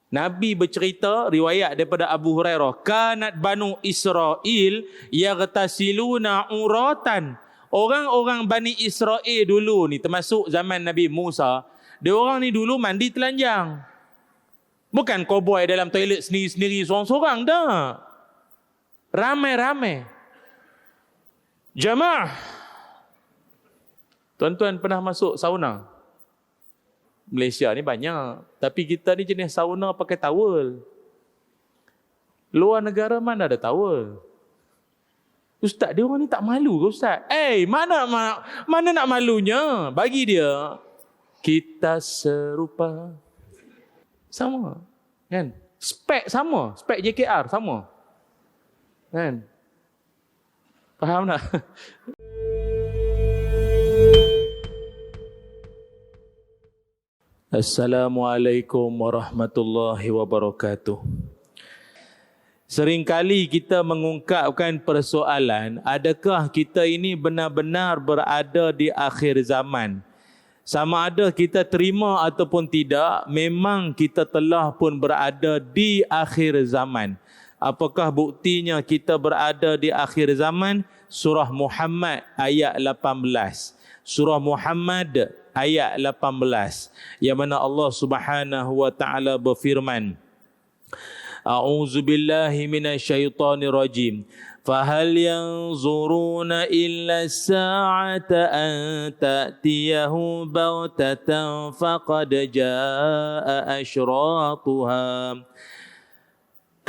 Nabi bercerita, riwayat daripada Abu Hurairah, kanat Banu Israel yaghtasiluna uratan. Orang-orang Bani Israel dulu ni, termasuk zaman Nabi Musa, dia orang ni dulu mandi telanjang. Bukan koboi dalam toilet sendiri-sendiri seorang-seorang, dah. Ramai-ramai. Jamaah. Tuan-tuan pernah masuk sauna? Malaysia ni banyak. Tapi kita ni jenis sauna pakai towel. Luar negara mana ada towel? Ustaz, dia orang ni tak malu ke Ustaz? Mana nak malunya? Bagi dia. Kita serupa. Sama. Kan? Spek sama. Spek JKR sama. Kan? Faham tak? Assalamualaikum warahmatullahi wabarakatuh. Seringkali kita mengungkapkan persoalan, adakah kita ini benar-benar berada di akhir zaman? Sama ada kita terima ataupun tidak, memang kita telah pun berada di akhir zaman. Apakah buktinya kita berada di akhir zaman? Surah Muhammad ayat 18. Surah Muhammad ayat 18, yang mana Allah Subhanahu wa taala berfirman, A'udzu billahi minasyaitonir rajim. Fahal yanzuruna illa as-sa'ata an ta'tiyahu baghtatan faqad jaa'a asyratuha.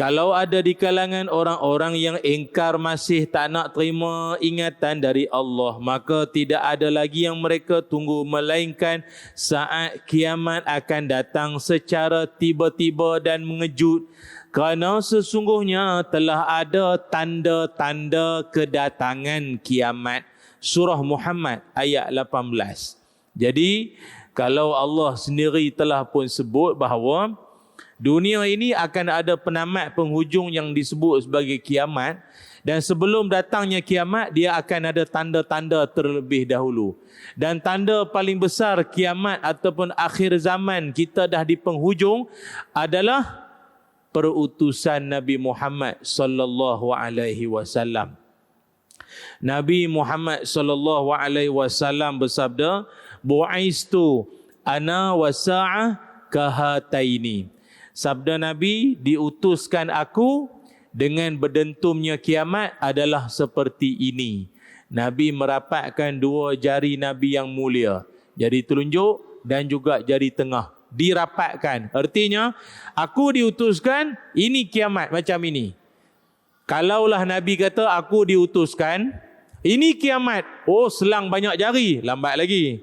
Kalau ada di kalangan orang-orang yang ingkar masih tak nak terima ingatan dari Allah, maka tidak ada lagi yang mereka tunggu melainkan saat kiamat akan datang secara tiba-tiba dan mengejut. Kerana sesungguhnya telah ada tanda-tanda kedatangan kiamat. Surah Muhammad ayat 18. Jadi, kalau Allah sendiri telah pun sebut bahawa dunia ini akan ada penamat penghujung yang disebut sebagai kiamat, dan sebelum datangnya kiamat dia akan ada tanda-tanda terlebih dahulu. Dan tanda paling besar kiamat ataupun akhir zaman kita dah di penghujung adalah perutusan Nabi Muhammad sallallahu alaihi wasallam. Nabi Muhammad sallallahu alaihi wasallam bersabda, "Bu'istu ana wasa'ah kahataini." Sabda Nabi, diutuskan aku dengan berdentumnya kiamat adalah seperti ini. Nabi merapatkan dua jari Nabi yang mulia, jari telunjuk dan juga jari tengah, dirapatkan. Artinya, aku diutuskan, ini kiamat macam ini. Kalaulah Nabi kata, aku diutuskan, ini kiamat. Oh, selang banyak jari, lambat lagi.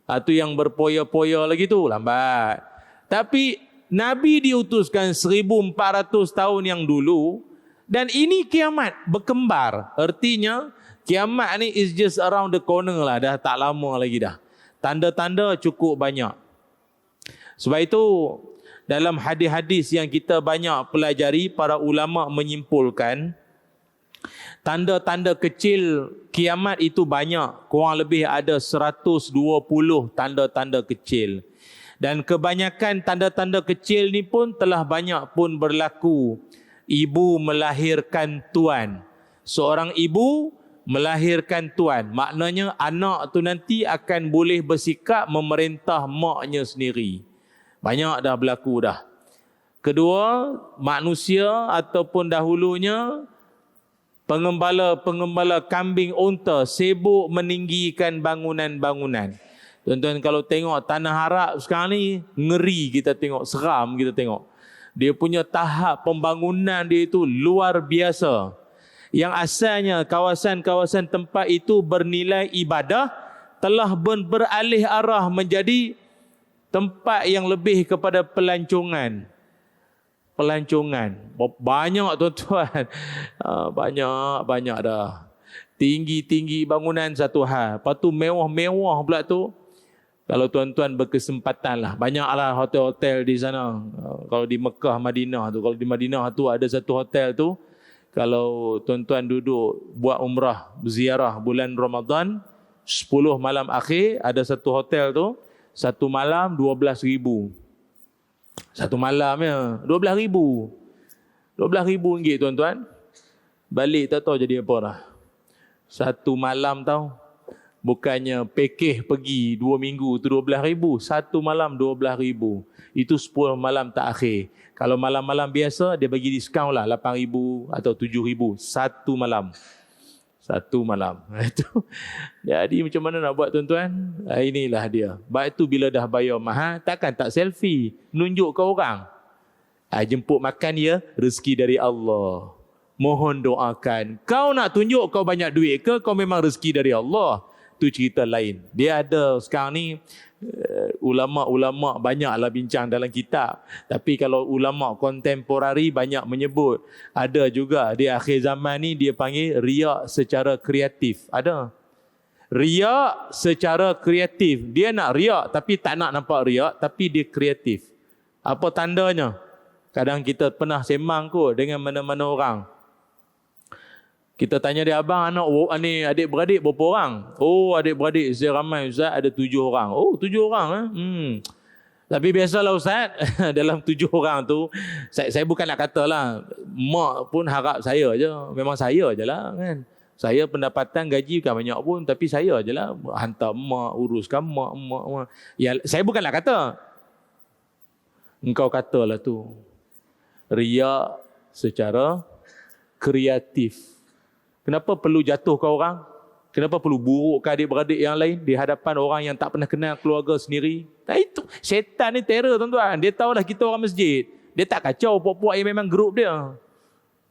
Itu yang berpoya-poya lagi tu, lambat. Tapi Nabi diutuskan 1400 tahun yang dulu, dan ini kiamat berkembar. Artinya kiamat ni is just around the corner lah, dah tak lama lagi dah. Tanda-tanda cukup banyak. Sebab itu dalam hadis-hadis yang kita banyak pelajari, para ulama menyimpulkan tanda-tanda kecil kiamat itu banyak. Kurang lebih ada 120 tanda-tanda kecil. Dan kebanyakan tanda-tanda kecil ni pun telah banyak pun berlaku. Ibu melahirkan tuan. Seorang ibu melahirkan tuan. Maknanya anak tu nanti akan boleh bersikap memerintah maknya sendiri. Banyak dah berlaku dah. Kedua, manusia ataupun dahulunya pengembala kambing unta sibuk meninggikan bangunan-bangunan. Tuan-tuan, kalau tengok tanah Arab sekarang ni, ngeri kita tengok, seram kita tengok. Dia punya tahap pembangunan dia itu luar biasa. Yang asalnya kawasan-kawasan tempat itu bernilai ibadah, telah beralih arah menjadi tempat yang lebih kepada pelancongan. Banyak tuan-tuan. Banyak dah. Tinggi-tinggi bangunan satu hal. Lepas tu mewah-mewah pula tu. Kalau tuan-tuan berkesempatan lah, banyaklah hotel-hotel di sana. Kalau di Mekah, Madinah tu, kalau di Madinah tu ada satu hotel tu, kalau tuan-tuan duduk buat umrah, ziarah bulan Ramadan, 10 malam akhir, ada satu hotel tu, satu malam 12,000. Satu malamnya 12,000. 12,000 ringgit tuan-tuan. Balik tak tahu jadi apa dah. Satu malam tahu. Bukannya pakej pergi 2 minggu tu 12,000. Satu malam 12,000. Itu 10 malam tak akhir. Kalau malam-malam biasa dia bagi diskaun lah 8,000 atau 7,000. Satu malam. Satu malam. Itu. Jadi macam mana nak buat tuan-tuan? Inilah dia. Baik tu bila dah bayar mahal, takkan tak selfie. Nunjuk ke orang. Jemput makan ya, rezeki dari Allah. Mohon doakan. Kau nak tunjuk kau banyak duit ke? Kau memang rezeki dari Allah. Tu cerita lain. Dia ada sekarang ni, ulama-ulama banyaklah bincang dalam kitab. Tapi kalau ulama kontemporari banyak menyebut, ada juga di akhir zaman ni dia panggil riak secara kreatif. Ada. Riak secara kreatif. Dia nak riak tapi tak nak nampak riak, tapi dia kreatif. Apa tandanya? Kadang kita pernah sembang kot dengan mana-mana orang. Kita tanya dia, abang anak ni adik-beradik berapa orang? Oh, adik-beradik saya ramai Ustaz, ada 7 orang. Oh, 7 orang Tapi biasalah Ustaz, dalam 7 orang tu, saya bukan nak kata lah, mak pun harap saya je. Memang saya je lah kan. Saya pendapatan gaji bukan banyak pun, tapi saya je lah. Hantar mak, uruskan mak. Ya, saya bukan nak kata. Engkau katalah tu. Riak secara kreatif. Kenapa perlu jatuh ke orang? Kenapa perlu buruk ke adik-beradik yang lain di hadapan orang yang tak pernah kenal keluarga sendiri? Nah itu, syaitan ni terror tuan-tuan. Dia tahu dah kita orang masjid. Dia tak kacau puak-puak yang memang grup dia.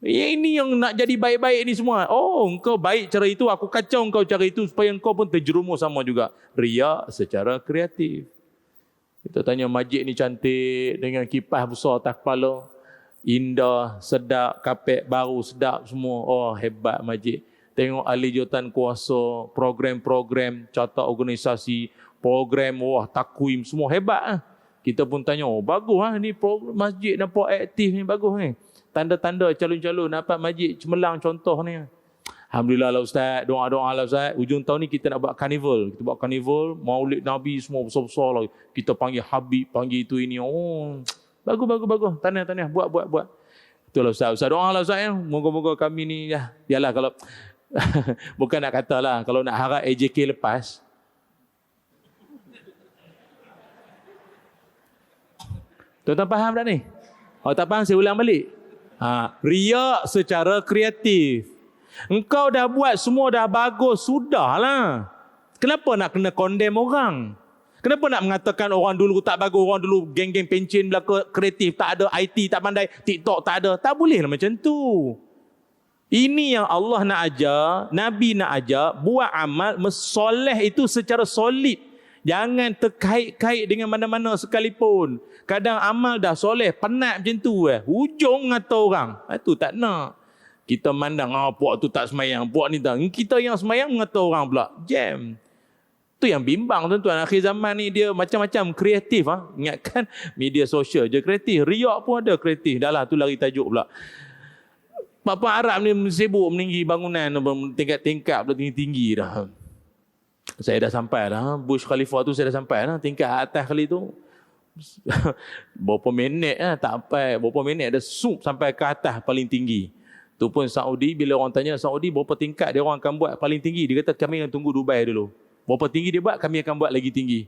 Ini yang nak jadi baik-baik ni semua. Oh, engkau baik cara itu, aku kacau engkau cara itu supaya engkau pun terjerumus sama juga. Riak secara kreatif. Kita tanya masjid ni cantik dengan kipas besar atas kepala. Indah, sedap, kapet baru, sedap semua. Oh, hebat masjid. Tengok ahli jawatan kuasa, program-program, catat organisasi, program, wah, takwim, semua hebat. Kita pun tanya, oh, bagus ni masjid nampak aktif ni, bagus ni. Tanda-tanda calon-calon dapat masjid cemerlang contoh ni. Alhamdulillah lah Ustaz, doa-doa lah Ustaz. Ujung tahun ni kita nak buat karnival. Kita buat karnival, maulid Nabi semua besar-besar lah. Kita panggil Habib, panggil itu ini. Oh, bagus. Tahniah. Buat. Itulah Ustaz. Ustaz doa lah Ustaz ya. Moga-moga kami ni, yalah kalau, bukan nak kata lah, kalau nak harap AJK lepas. Tuan-tuan faham tak ni? Kalau tak faham, saya ulang balik. Riak secara kreatif. Engkau dah buat semua dah bagus, sudahlah. Kenapa nak kena condemn orang? Kenapa nak mengatakan orang dulu tak bagus, orang dulu geng-geng pencin belaka kreatif, tak ada IT, tak pandai, TikTok tak ada. Tak boleh lah macam tu. Ini yang Allah nak ajar, Nabi nak ajar, buat amal, soleh itu secara solid. Jangan terkait-kait dengan mana-mana sekalipun. Kadang amal dah soleh, penat macam tu. Hujung mengata orang. Itu tak nak. Kita mandang, puak tu tak semayang, puak ni tak. Kita yang semayang mengata orang pula. Jam. Itu yang bimbang tuan-tuan. Akhir zaman ni dia macam-macam kreatif. Ingatkan media sosial je kreatif. Riak pun ada kreatif. Dah lah tu lari tajuk pula. Pak Arab ni sibuk meninggi bangunan tingkat-tingkat tinggi-tinggi dah. Saya dah sampai dah. Burj Khalifa tu saya dah sampai dah. Tingkat atas kali tu. Berapa minit tak sampai. Berapa minit dah sampai ke atas paling tinggi. Tu pun Saudi, bila orang tanya Saudi berapa tingkat dia orang akan buat paling tinggi. Dia kata kami yang tunggu Dubai dulu. Berapa tinggi dia buat, kami akan buat lagi tinggi.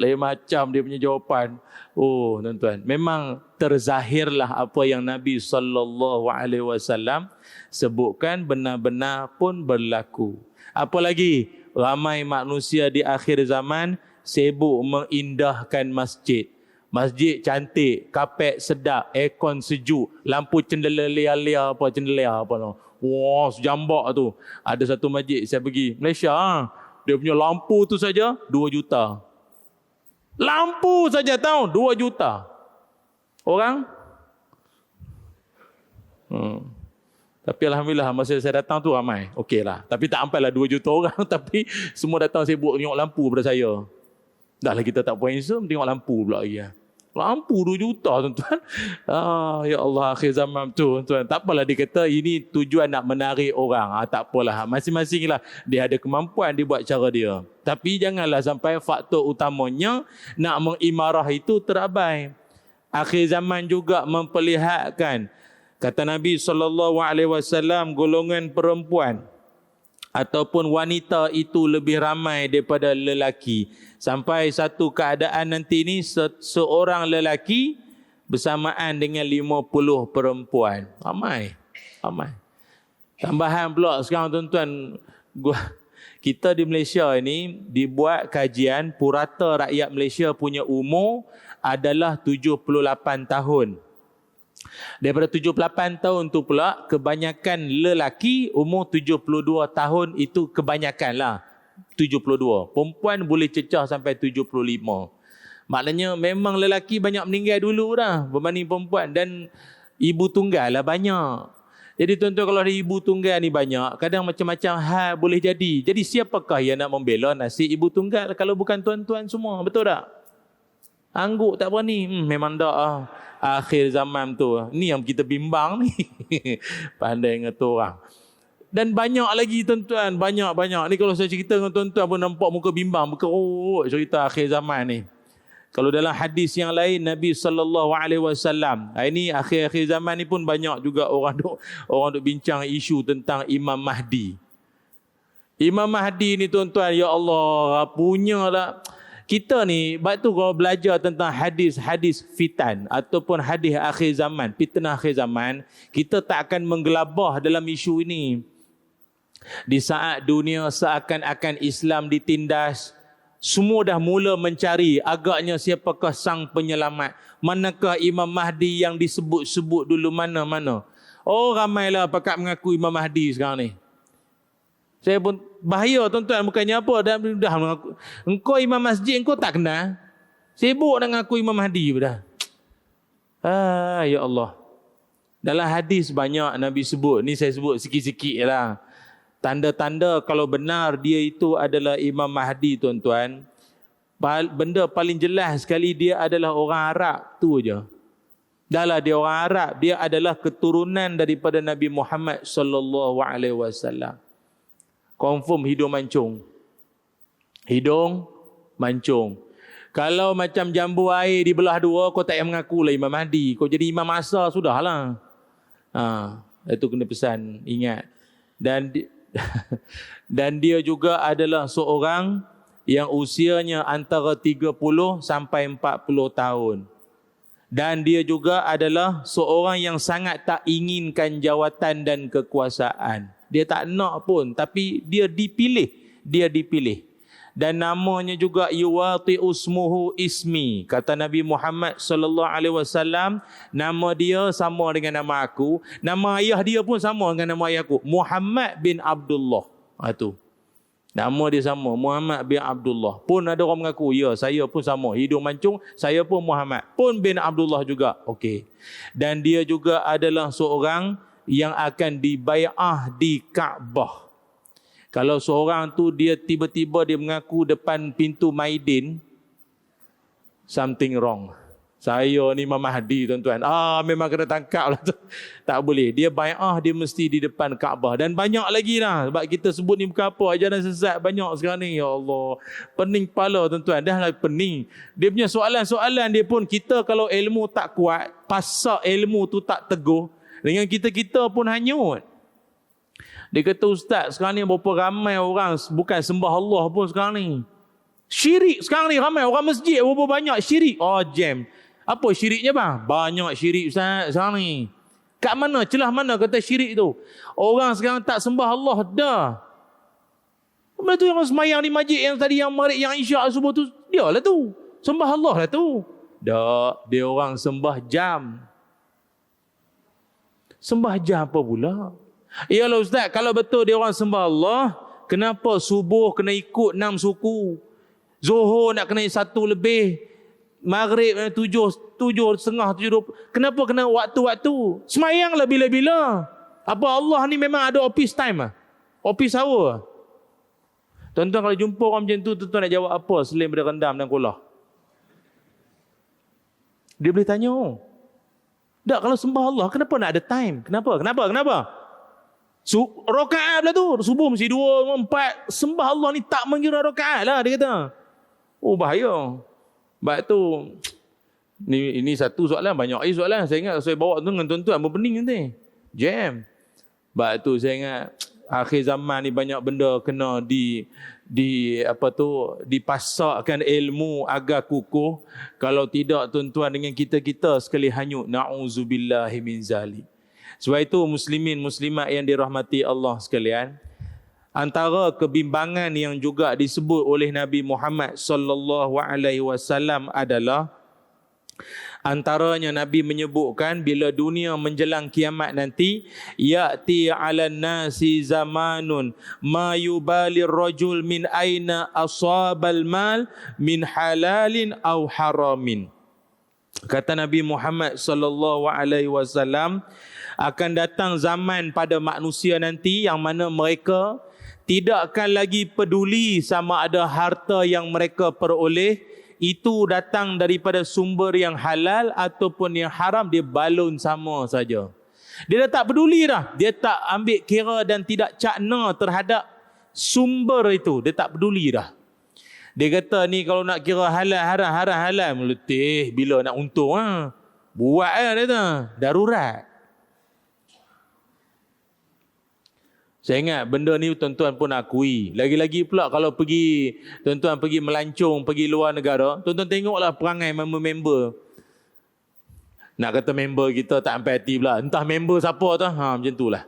Lain macam dia punya jawapan. Oh, tuan-tuan, memang terzahirlah apa yang Nabi SAW sebutkan benar-benar pun berlaku. Apa lagi? Ramai manusia di akhir zaman sibuk mengindahkan masjid. Masjid cantik, kapet sedap, aircon sejuk, lampu cendela apa no. Wah, sejambak tu. Ada satu masjid saya pergi Malaysia, dia punya lampu tu saja 2 juta. Lampu saja tahu 2 juta. Orang? Tapi Alhamdulillah masa saya datang tu ramai. Okey lah. Tapi tak sampailah 2 juta orang. Tapi semua datang sibuk tengok lampu pada saya. Dah lah kita tak puas handsome, tengok lampu pula lagi. Lampu 2 juta tuan-tuan. Ya Allah, akhir zaman tu tuan. Tak apalah dia kata ini tujuan nak menarik orang. Tak apalah. Masing-masing lah. Dia ada kemampuan, dia buat cara dia. Tapi janganlah sampai faktor utamanya nak mengimarah itu terabai. Akhir zaman juga memperlihatkan, kata Nabi SAW, golongan perempuan ataupun wanita itu lebih ramai daripada lelaki. Sampai satu keadaan nanti ni seorang lelaki bersamaan dengan 50 perempuan. Ramai. Tambahan pula sekarang tuan-tuan, kita di Malaysia ini dibuat kajian purata rakyat Malaysia punya umur adalah 78 tahun. Daripada 78 tahun tu pula, kebanyakan lelaki umur 72 tahun itu kebanyakan lah. 72. Perempuan boleh cecah sampai 75. Maknanya memang lelaki banyak meninggal dulu dah berbanding perempuan, dan ibu tunggal lah banyak. Jadi tuan-tuan, kalau ada ibu tunggal ni banyak, kadang macam-macam hal boleh jadi. Jadi siapakah yang nak membela nasib ibu tunggal kalau bukan tuan-tuan semua? Betul tak? Angguk tak berani. Memang tak lah. Akhir zaman tu. Ni yang kita bimbang ni. Pandai ngatur orang. Dan banyak lagi tuan-tuan. Banyak. Ni kalau saya cerita dengan tuan-tuan pun nampak muka bimbang. Berkerut cerita akhir zaman ni. Kalau dalam hadis yang lain, Nabi SAW, ini akhir-akhir zaman ni pun banyak juga orang duk bincang isu tentang Imam Mahdi. Imam Mahdi ni tuan-tuan, ya Allah, punyalah. Kita ni, sebab tu kalau belajar tentang hadis-hadis fitan ataupun hadis akhir zaman, fitnah akhir zaman, kita tak akan menggelabah dalam isu ini. Di saat dunia seakan-akan Islam ditindas, semua dah mula mencari agaknya siapakah sang penyelamat. Manakah Imam Mahdi yang disebut-sebut dulu, mana-mana. Oh, ramailah pakat mengaku Imam Mahdi sekarang ni. Saya pun bahaya tuan-tuan, bukannya apa. Dah mengaku. Engkau imam masjid, engkau tak kenal. Sibuk nak mengaku Imam Mahdi dah. Ya Allah. Dalam hadis banyak Nabi sebut. Ni saya sebut sikit-sikit lah. Tanda-tanda kalau benar dia itu adalah Imam Mahdi tuan-tuan. Benda paling jelas sekali dia adalah orang Arab. Tu je. Dahlah dia orang Arab. Dia adalah keturunan daripada Nabi Muhammad SAW. Confirm hidung mancung. Hidung mancung. Kalau macam jambu air dibelah dua, kau tak payah mengaku lah Imam Mahdi. Kau jadi Imam Asar, sudahlah. Itu kena pesan. Ingat. Dan dia juga adalah seorang yang usianya antara 30 sampai 40 tahun. Dan dia juga adalah seorang yang sangat tak inginkan jawatan dan kekuasaan. Dia tak nak pun, tapi dia dipilih. Dan namanya juga yuwati usmuhu ismi. Kata Nabi Muhammad SAW, nama dia sama dengan nama aku. Nama ayah dia pun sama dengan nama ayah aku. Muhammad bin Abdullah. Itu. Nama dia sama. Muhammad bin Abdullah. Pun ada orang mengaku, ya saya pun sama. Hidung mancung, saya pun Muhammad. Pun bin Abdullah juga. Okey. Dan dia juga adalah seorang yang akan dibai'ah di Kaabah. Kalau seorang tu dia tiba-tiba dia mengaku depan pintu Maidin, something wrong. Saya ni Imam Mahdi tuan-tuan. Memang kena tangkap lah tu. Tak boleh. Dia bai'ah, dia mesti di depan Kaabah. Dan banyak lagi lah. Sebab kita sebut ni bukan apa. Ajaran sesat banyak sekarang ni. Ya Allah. Pening kepala tuan-tuan. Dah lah pening. Dia punya soalan-soalan dia pun, kita kalau ilmu tak kuat, pasak ilmu tu tak teguh, dengan kita pun hanyut. Dia kata, ustaz, sekarang ni berapa ramai orang bukan sembah Allah pun sekarang ni. Syirik sekarang ni ramai. Orang masjid berapa banyak syirik. Jam. Apa syiriknya bang? Banyak syirik ustaz sekarang ni. Kat mana? Celah mana kata syirik tu? Orang sekarang tak sembah Allah dah. Benda tu yang semayang di masjid yang tadi, yang maghrib, yang isyak subuh tu, dia lah tu. Sembah Allah lah tu. Tak. Dia orang sembah jam. Sembah jam apa pula? Iyalah ustaz, kalau betul dia orang sembah Allah, kenapa subuh kena ikut 6 suku? Zuhur nak kena 1 lebih, maghrib 7:30, 7:20. Kenapa kena waktu-waktu? Semayanglah bila-bila. Apa Allah ni memang ada office time? Office hour? Tuan-tuan kalau jumpa orang macam tu, tuan-tuan nak jawab apa selain daripada rendam dan kolah? Dia boleh tanya, tak, kalau sembah Allah, kenapa nak ada time? Kenapa? Rakaat lah tu. Subuh mesti 2, 4. Sembah Allah ni tak mengira rakaat lah, dia kata. Bahaya. Sebab tu, Ini satu soalan, banyak lagi soalan. Saya ingat saya bawa tu dengan tuan-tuan berpening nanti. Jam. Sebab tu saya ingat akhir zaman ni banyak benda kena dipasakkan ilmu agar kukuh. Kalau tidak tuan-tuan dengan kita sekali hanyut. Na'udzubillahi min zalik. Sebab itu muslimin muslimat yang dirahmati Allah sekalian, antara kebimbangan yang juga disebut oleh Nabi Muhammad sallallahu alaihi wasallam adalah, antaranya Nabi menyebutkan bila dunia menjelang kiamat nanti, ya'ti 'alan nasi zamanun ma yubalir rajul min aina asabal mal min halalin aw haramin. Kata Nabi Muhammad sallallahu alaihi wasallam, akan datang zaman pada manusia nanti yang mana mereka tidak akan lagi peduli sama ada harta yang mereka peroleh itu datang daripada sumber yang halal ataupun yang haram, dia balun sama saja. Dia dah tak peduli dah. Dia tak ambil kira dan tidak cakna terhadap sumber itu. Dia tak peduli dah. Dia kata ni kalau nak kira halal haram, haram halal, meletih bila nak untung ha. Buat lah dia tu. Darurat. Saya ingat benda ni tuan-tuan pun akui. Lagi-lagi pula kalau tuan-tuan pergi melancong, pergi luar negara, tuan-tuan tengoklah perangai member-member. Nak kata member kita tak sampai hati pula. Entah member siapa tu. Macam tu lah.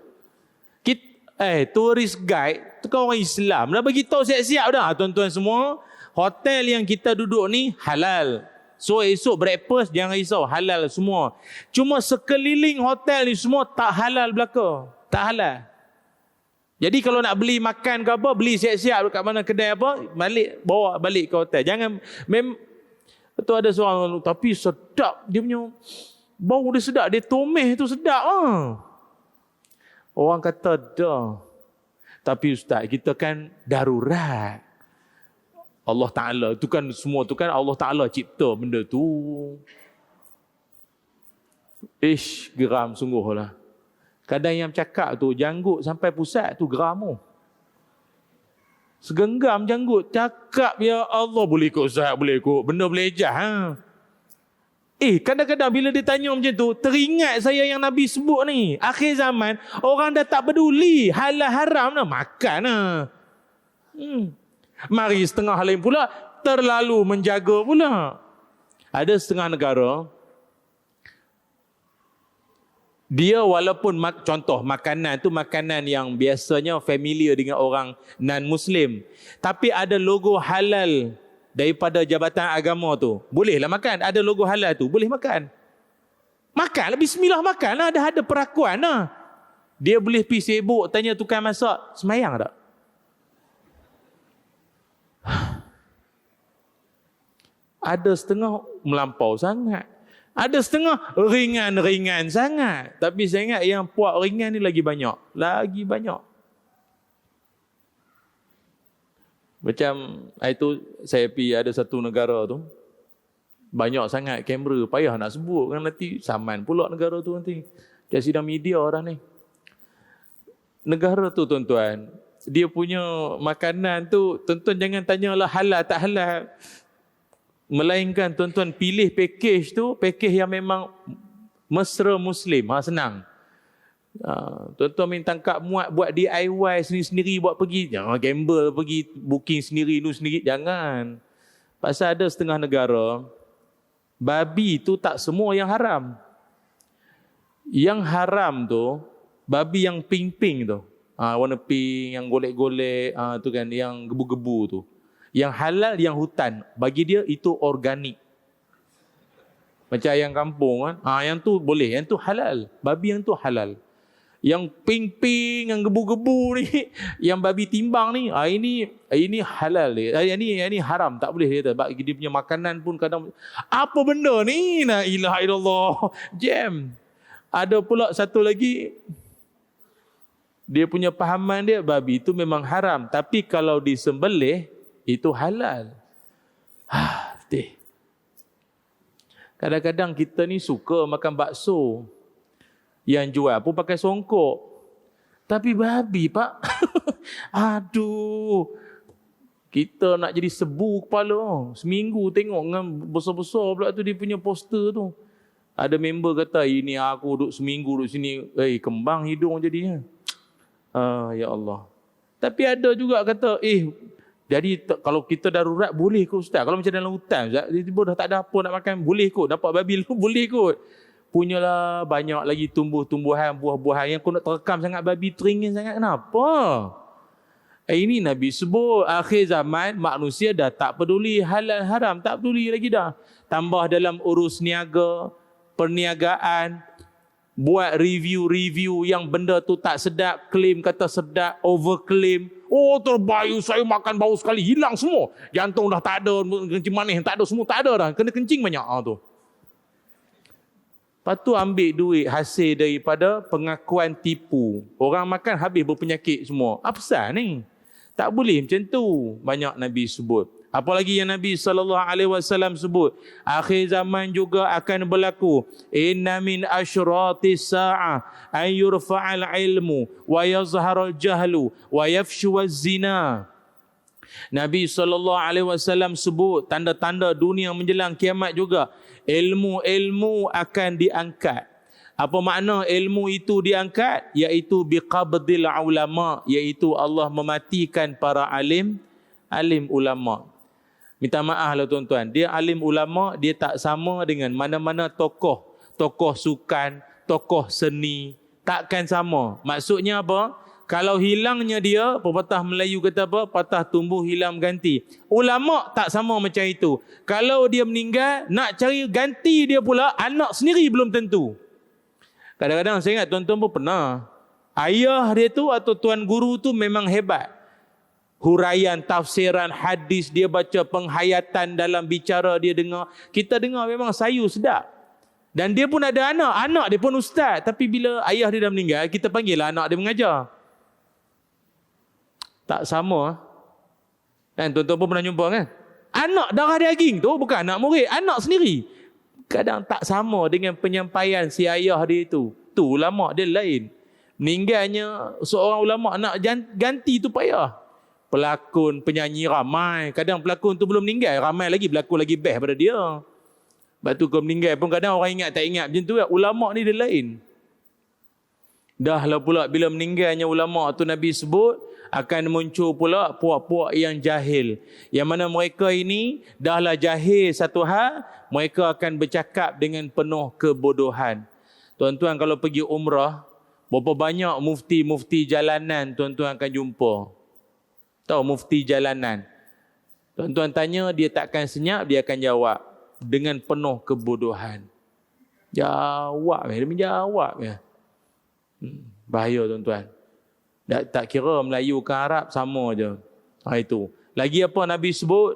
Tourist guide, tu kan orang Islam. Dah bagi tahu siap-siap dah. Tuan-tuan semua, hotel yang kita duduk ni halal. So esok breakfast jangan risau. Halal semua. Cuma sekeliling hotel ni semua tak halal belaka. Tak halal. Jadi kalau nak beli makan ke apa, beli siap-siap kat mana kedai apa, bawa balik ke hotel. Jangan tu ada seorang tapi sedap dia punya bau, dia sedap, dia tumis tu sedap ah. Orang kata dah. Tapi ustaz, kita kan darurat. Allah Taala tu kan semua tu kan Allah Taala cipta benda tu. Geram sungguhlah. Kadang yang cakap tu janggut sampai pusat tu geram tu. Segenggam janggut. Cakap ya Allah, boleh ikut Ustaz, boleh ikut. Benda boleh ejah. Ha? Kadang-kadang bila dia tanya macam tu, teringat saya yang Nabi sebut ni. Akhir zaman, orang dah tak peduli. Halal haram lah, makan lah. Mari setengah lain pula, terlalu menjaga pula. Ada setengah negara, dia walaupun contoh makanan tu makanan yang biasanya familiar dengan orang non-Muslim, tapi ada logo halal daripada jabatan agama tu, bolehlah makan. Ada logo halal tu, boleh makan. Makanlah, bismillah makanlah, ada perakuan lah. Dia boleh pergi sibuk tanya tukang masak, semayang tak? Ada setengah melampau sangat. Ada setengah ringan-ringan sangat. Tapi saya ingat yang puak ringan ni lagi banyak. Lagi banyak. Macam itu saya pergi ada satu negara tu. Banyak sangat kamera. Payah nak sebut kan, nanti saman pula negara tu nanti. Dia sidang media orang ni. Negara tu tuan-tuan, dia punya makanan tu, tuan-tuan jangan tanyalah halal tak halal. Melainkan tuan-tuan pilih package tu, package yang memang mesra Muslim. Senang. Tuan-tuan minta tangkap muat buat DIY sendiri-sendiri buat pergi. Jangan gamble pergi booking sendiri tu sendiri. Jangan. Pasal ada setengah negara, babi tu tak semua yang haram. Yang haram tu, babi yang pink-pink tu. Warna pink, yang golek-golek, tu kan, yang gebu-gebu tu. Yang halal yang hutan, bagi dia itu organik. Macam ayam kampung kan, yang tu boleh, yang tu halal. Babi yang tu halal. Yang ping-ping, yang gebu-gebu ni, yang babi timbang ni, ini halal dia. Ini haram, tak boleh dia. Bagi dia punya makanan pun kadang, apa benda ni? La ilaha illallah. Jam. Ada pula satu lagi, dia punya pahaman dia, babi itu memang haram, tapi kalau disembelih itu halal. Kadang-kadang kita ni suka makan bakso. Yang jual pun pakai songkok. Tapi babi pak. Aduh. Kita nak jadi sebu kepala. Seminggu tengok dengan besar-besar pula tu dia punya poster tu. Ada member kata, ini aku duduk seminggu duduk sini. Kembang hidung jadinya. Ya Allah. Tapi ada juga kata, jadi kalau kita darurat boleh kot Ustaz. Kalau macam dalam hutan, tiba-tiba dah tak ada apa nak makan, boleh kot. Dapat babi lu, boleh kot. Punyalah banyak lagi tumbuh-tumbuhan, buah-buahan yang kau nak terekam sangat babi teringin sangat. Kenapa? Ini Nabi sebut akhir zaman manusia dah tak peduli halal haram, tak peduli lagi dah. Tambah dalam urus niaga, perniagaan, buat review yang benda tu tak sedap, claim kata sedap, overclaim. Oh terbaik, saya makan bau sekali, hilang semua. Jantung dah tak ada, kencing manis tak ada, semua tak ada dah. Kena kencing banyak tu. Lepas tu ambil duit hasil daripada pengakuan tipu. Orang makan habis berpenyakit semua. Apa pasal ni? Tak boleh macam tu. Banyak Nabi sebut. Apalagi yang Nabi SAW sebut. Akhir zaman juga akan berlaku. Inna min asyratis sa'ah an yurfa'al ilmu wa yazharul jahlu wa yafshuwaz zina. Nabi SAW sebut tanda-tanda dunia menjelang kiamat juga. Ilmu akan diangkat. Apa makna ilmu itu diangkat? Iaitu biqabdil ulama, iaitu Allah mematikan para alim ulama. Minta maaf lah tuan-tuan, dia alim ulama, dia tak sama dengan mana-mana tokoh sukan, tokoh seni, takkan sama. Maksudnya apa? Kalau hilangnya dia, pepatah Melayu kata apa? Patah tumbuh hilang ganti. Ulama tak sama macam itu. Kalau dia meninggal, nak cari ganti dia pula, anak sendiri belum tentu. Kadang-kadang saya ingat tuan-tuan pun pernah. Ayah dia tu atau tuan guru tu memang hebat. Huraian, tafsiran, hadis, dia baca penghayatan dalam bicara dia dengar. Kita dengar memang sayu sedap. Dan dia pun ada anak dia pun ustaz. Tapi bila ayah dia dah meninggal, kita panggil lah anak dia mengajar. Tak sama. Kan tuan-tuan pun pernah jumpa kan? Anak darah daging tu bukan anak murid, anak sendiri. Kadang tak sama dengan penyampaian si ayah dia itu. Tu ulama dia lain. Meninggalnya seorang ulama nak ganti tu payah. Pelakon, penyanyi ramai. Kadang pelakon tu belum meninggal, ramai lagi pelakon lagi best daripada dia. Lepas tu kau meninggal pun kadang orang ingat tak ingat macam tu. Ulama ni dia lain. Dah lah pula bila meninggalnya ulama tu Nabi sebut, akan muncul pula puak-puak yang jahil. Yang mana mereka ini dahlah jahil satu hal, mereka akan bercakap dengan penuh kebodohan. Tuan-tuan kalau pergi umrah, berapa banyak mufti-mufti jalanan tuan-tuan akan jumpa. Tahu mufti jalanan. Tuan-tuan tanya, dia takkan senyap, dia akan jawab dengan penuh kebodohan. Jawab, dia menjawab. Bahaya tuan-tuan. Tak kira Melayu ke Arab, sama je. Itu. Lagi apa Nabi sebut?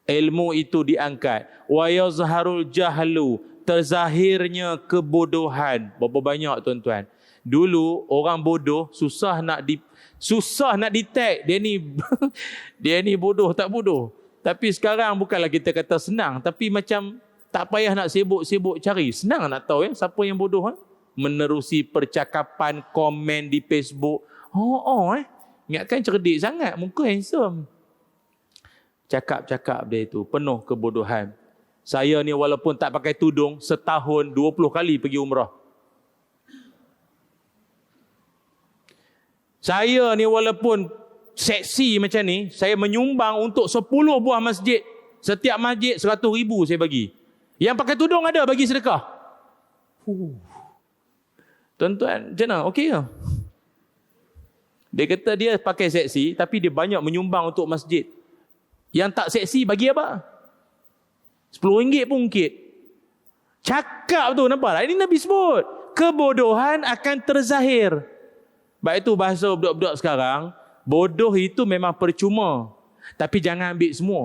Ilmu itu diangkat. Wa yazharul jahlu, terzahirnya kebodohan. Berapa banyak tuan-tuan? Dulu orang bodoh susah nak detect dia ni bodoh tak bodoh. Tapi sekarang bukanlah kita kata senang, tapi macam tak payah nak sibuk-sibuk cari. Senang nak tahu siapa yang bodoh. Menerusi percakapan, komen di Facebook. Ingatkan cerdik sangat, muka handsome. Cakap-cakap dia itu penuh kebodohan. Saya ni walaupun tak pakai tudung, setahun 20 kali pergi umrah. Saya ni walaupun seksi macam ni, saya menyumbang untuk 10 buah masjid. Setiap masjid 100,000 saya bagi. Yang pakai tudung ada bagi sedekah. Tuan-tuan, macam mana? Okey ke? Dia kata dia pakai seksi, tapi dia banyak menyumbang untuk masjid. Yang tak seksi bagi apa? RM10 pun ungkit. Cakap tu, nampak tak? Ini Nabi sebut. Kebodohan akan terzahir. Baik itu bahasa budak-budak sekarang, bodoh itu memang percuma. Tapi jangan ambil semua.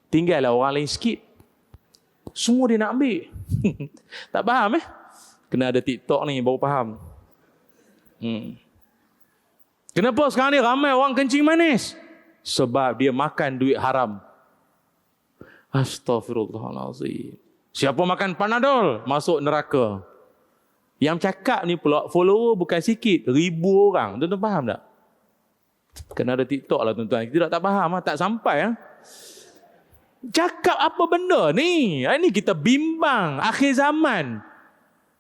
Tinggallah orang lain sikit. Semua dia nak ambil. Tak faham Kena ada TikTok ni baru faham. Kenapa sekarang ni ramai orang kencing manis? Sebab dia makan duit haram. Astaghfirullahalazim. Siapa makan Panadol masuk neraka. Yang cakap ni pula follower bukan sikit, 1000 orang. Tuan-tuan faham tak? Kena ada TikTok lah tuan-tuan. Kita tak faham lah, tak sampai lah. Cakap apa benda ni? Ini kita bimbang akhir zaman.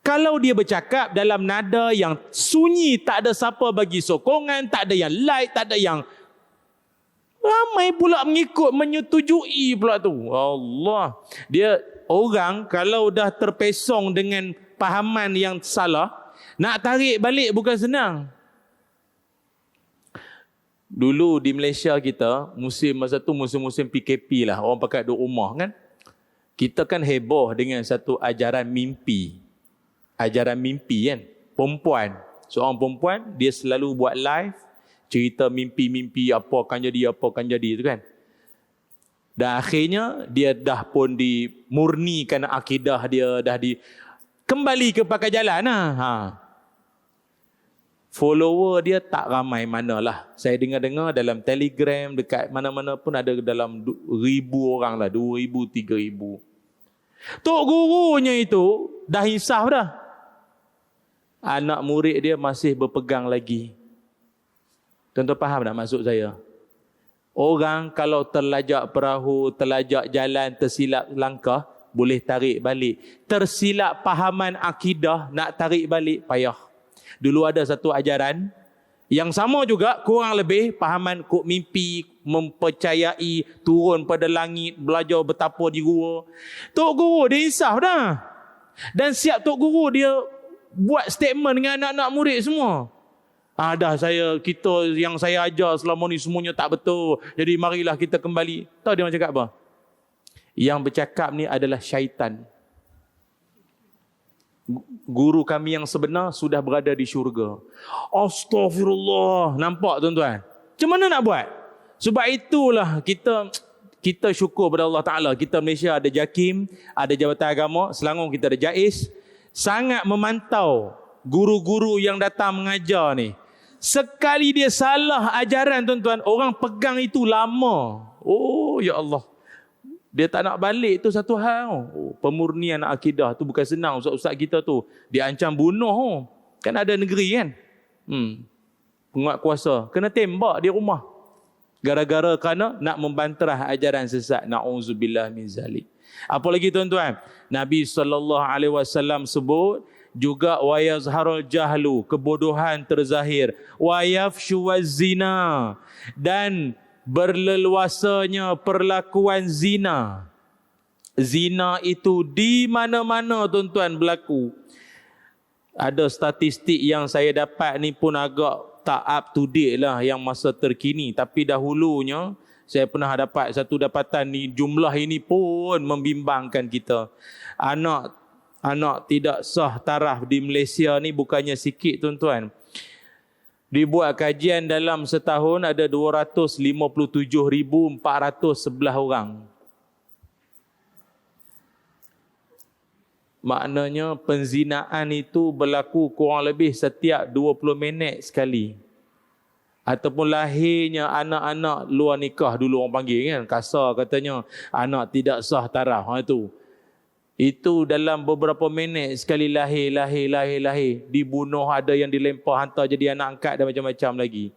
Kalau dia bercakap dalam nada yang sunyi, tak ada siapa bagi sokongan, tak ada yang like, tak ada yang... Ramai pula mengikut, menyetujui pula tu. Allah. Dia orang kalau dah terpesong dengan pahaman yang salah, nak tarik balik bukan senang. Dulu di Malaysia kita, masa tu musim-musim PKP lah, orang pakai duduk rumah kan. Kita kan heboh dengan satu ajaran mimpi. Ajaran mimpi kan. Perempuan. Seorang perempuan, dia selalu buat live, cerita mimpi-mimpi apa akan jadi tu kan. Dan akhirnya, dia dah pun dimurnikan akidah dia, kembali ke pakai jalan lah. Follower dia tak ramai manalah. Saya dengar-dengar dalam Telegram, dekat mana-mana pun ada dalam 1,000 orang lah. 2,000, 3,000. Tok gurunya itu dah insaf dah. Anak murid dia masih berpegang lagi. Tuan-tuan faham tak maksud saya? Orang kalau terlajak perahu, terlajak jalan, tersilap langkah, boleh tarik balik. Tersilap pahaman akidah, nak tarik balik, payah. Dulu ada satu ajaran yang sama juga, kurang lebih pahaman kod mimpi, mempercayai turun pada langit, belajar betapa di gua. Tok guru dia insaf dah. Dan siap tok guru dia buat statement dengan anak-anak murid semua. Kita yang saya ajar selama ni semuanya tak betul. Jadi marilah kita kembali. Tahu dia orang cakap apa? Yang bercakap ni adalah syaitan. Guru kami yang sebenar sudah berada di syurga. Astaghfirullah. Nampak tuan-tuan? Macam mana nak buat? Sebab itulah kita syukur pada Allah Ta'ala. Kita Malaysia ada JAKIM, ada Jabatan Agama. Selangor kita ada JAIS. Sangat memantau guru-guru yang datang mengajar ni. Sekali dia salah ajaran tuan-tuan, orang pegang itu lama. Oh ya Allah. Dia tak nak balik tu satu hal. Pemurnian akidah tu bukan senang. Ustaz-ustaz kita tu dia ancam bunuh. Kan ada negeri kan. Penguat kuasa kena tembak di rumah. Gara-gara kerana nak membanterah ajaran sesat. Na'udzubillah min zalik. Apa lagi tuan-tuan? Nabi SAW sebut juga wa yazharul jahlu, kebodohan terzahir, wa yafshu waz-zina, dan berleluasanya perlakuan zina. Zina itu di mana-mana tuan-tuan berlaku. Ada statistik yang saya dapat ni pun agak tak up to date lah yang masa terkini. Tapi dahulunya saya pernah dapat satu dapatan ni, jumlah ini pun membimbangkan kita. Anak tidak sah taraf di Malaysia ni bukannya sikit tuan-tuan. Dibuat kajian dalam setahun ada 257,411 orang. Maknanya penzinaan itu berlaku kurang lebih setiap 20 minit sekali. Ataupun lahirnya anak-anak luar nikah dulu orang panggil kan. Kasar katanya anak tidak sah taraf. Itu dalam beberapa minit sekali lahir. Dibunuh, ada yang dilempar, hantar jadi anak angkat dan macam-macam lagi.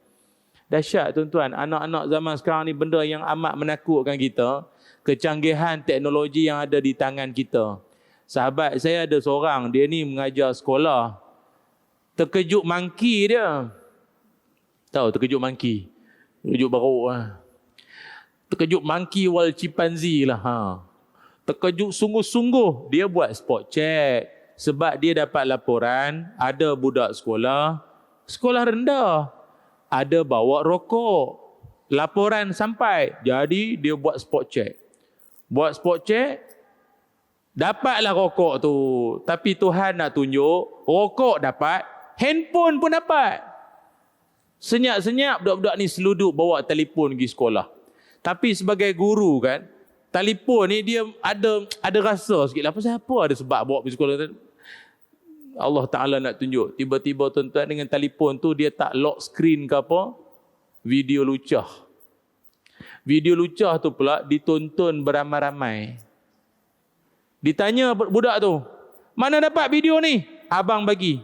Dahsyat tuan-tuan. Anak-anak zaman sekarang ni benda yang amat menakutkan kita. Kecanggihan teknologi yang ada di tangan kita. Sahabat saya ada seorang, dia ni mengajar sekolah. Terkejut monkey dia. Tahu terkejut monkey? Terkejut baruk lah. Terkejut monkey wal chimpanzee lah. Terkejut sungguh-sungguh. Dia buat spot check. Sebab dia dapat laporan, ada budak sekolah rendah, ada bawa rokok. Laporan sampai. Jadi dia buat spot check. Dapatlah rokok tu. Tapi Tuhan nak tunjuk, rokok dapat, handphone pun dapat. Senyap-senyap budak-budak ni seluduk bawa telefon pergi sekolah. Tapi sebagai guru kan, telefon ni dia ada rasa sikit lah. Apa ada sebab bawa pergi sekolah. Allah Ta'ala nak tunjuk. Tiba-tiba tuan-tuan dengan telefon tu dia tak lock screen ke apa. Video lucah. Video lucah tu pula ditonton beramai-ramai. Ditanya budak tu, mana dapat video ni? Abang bagi.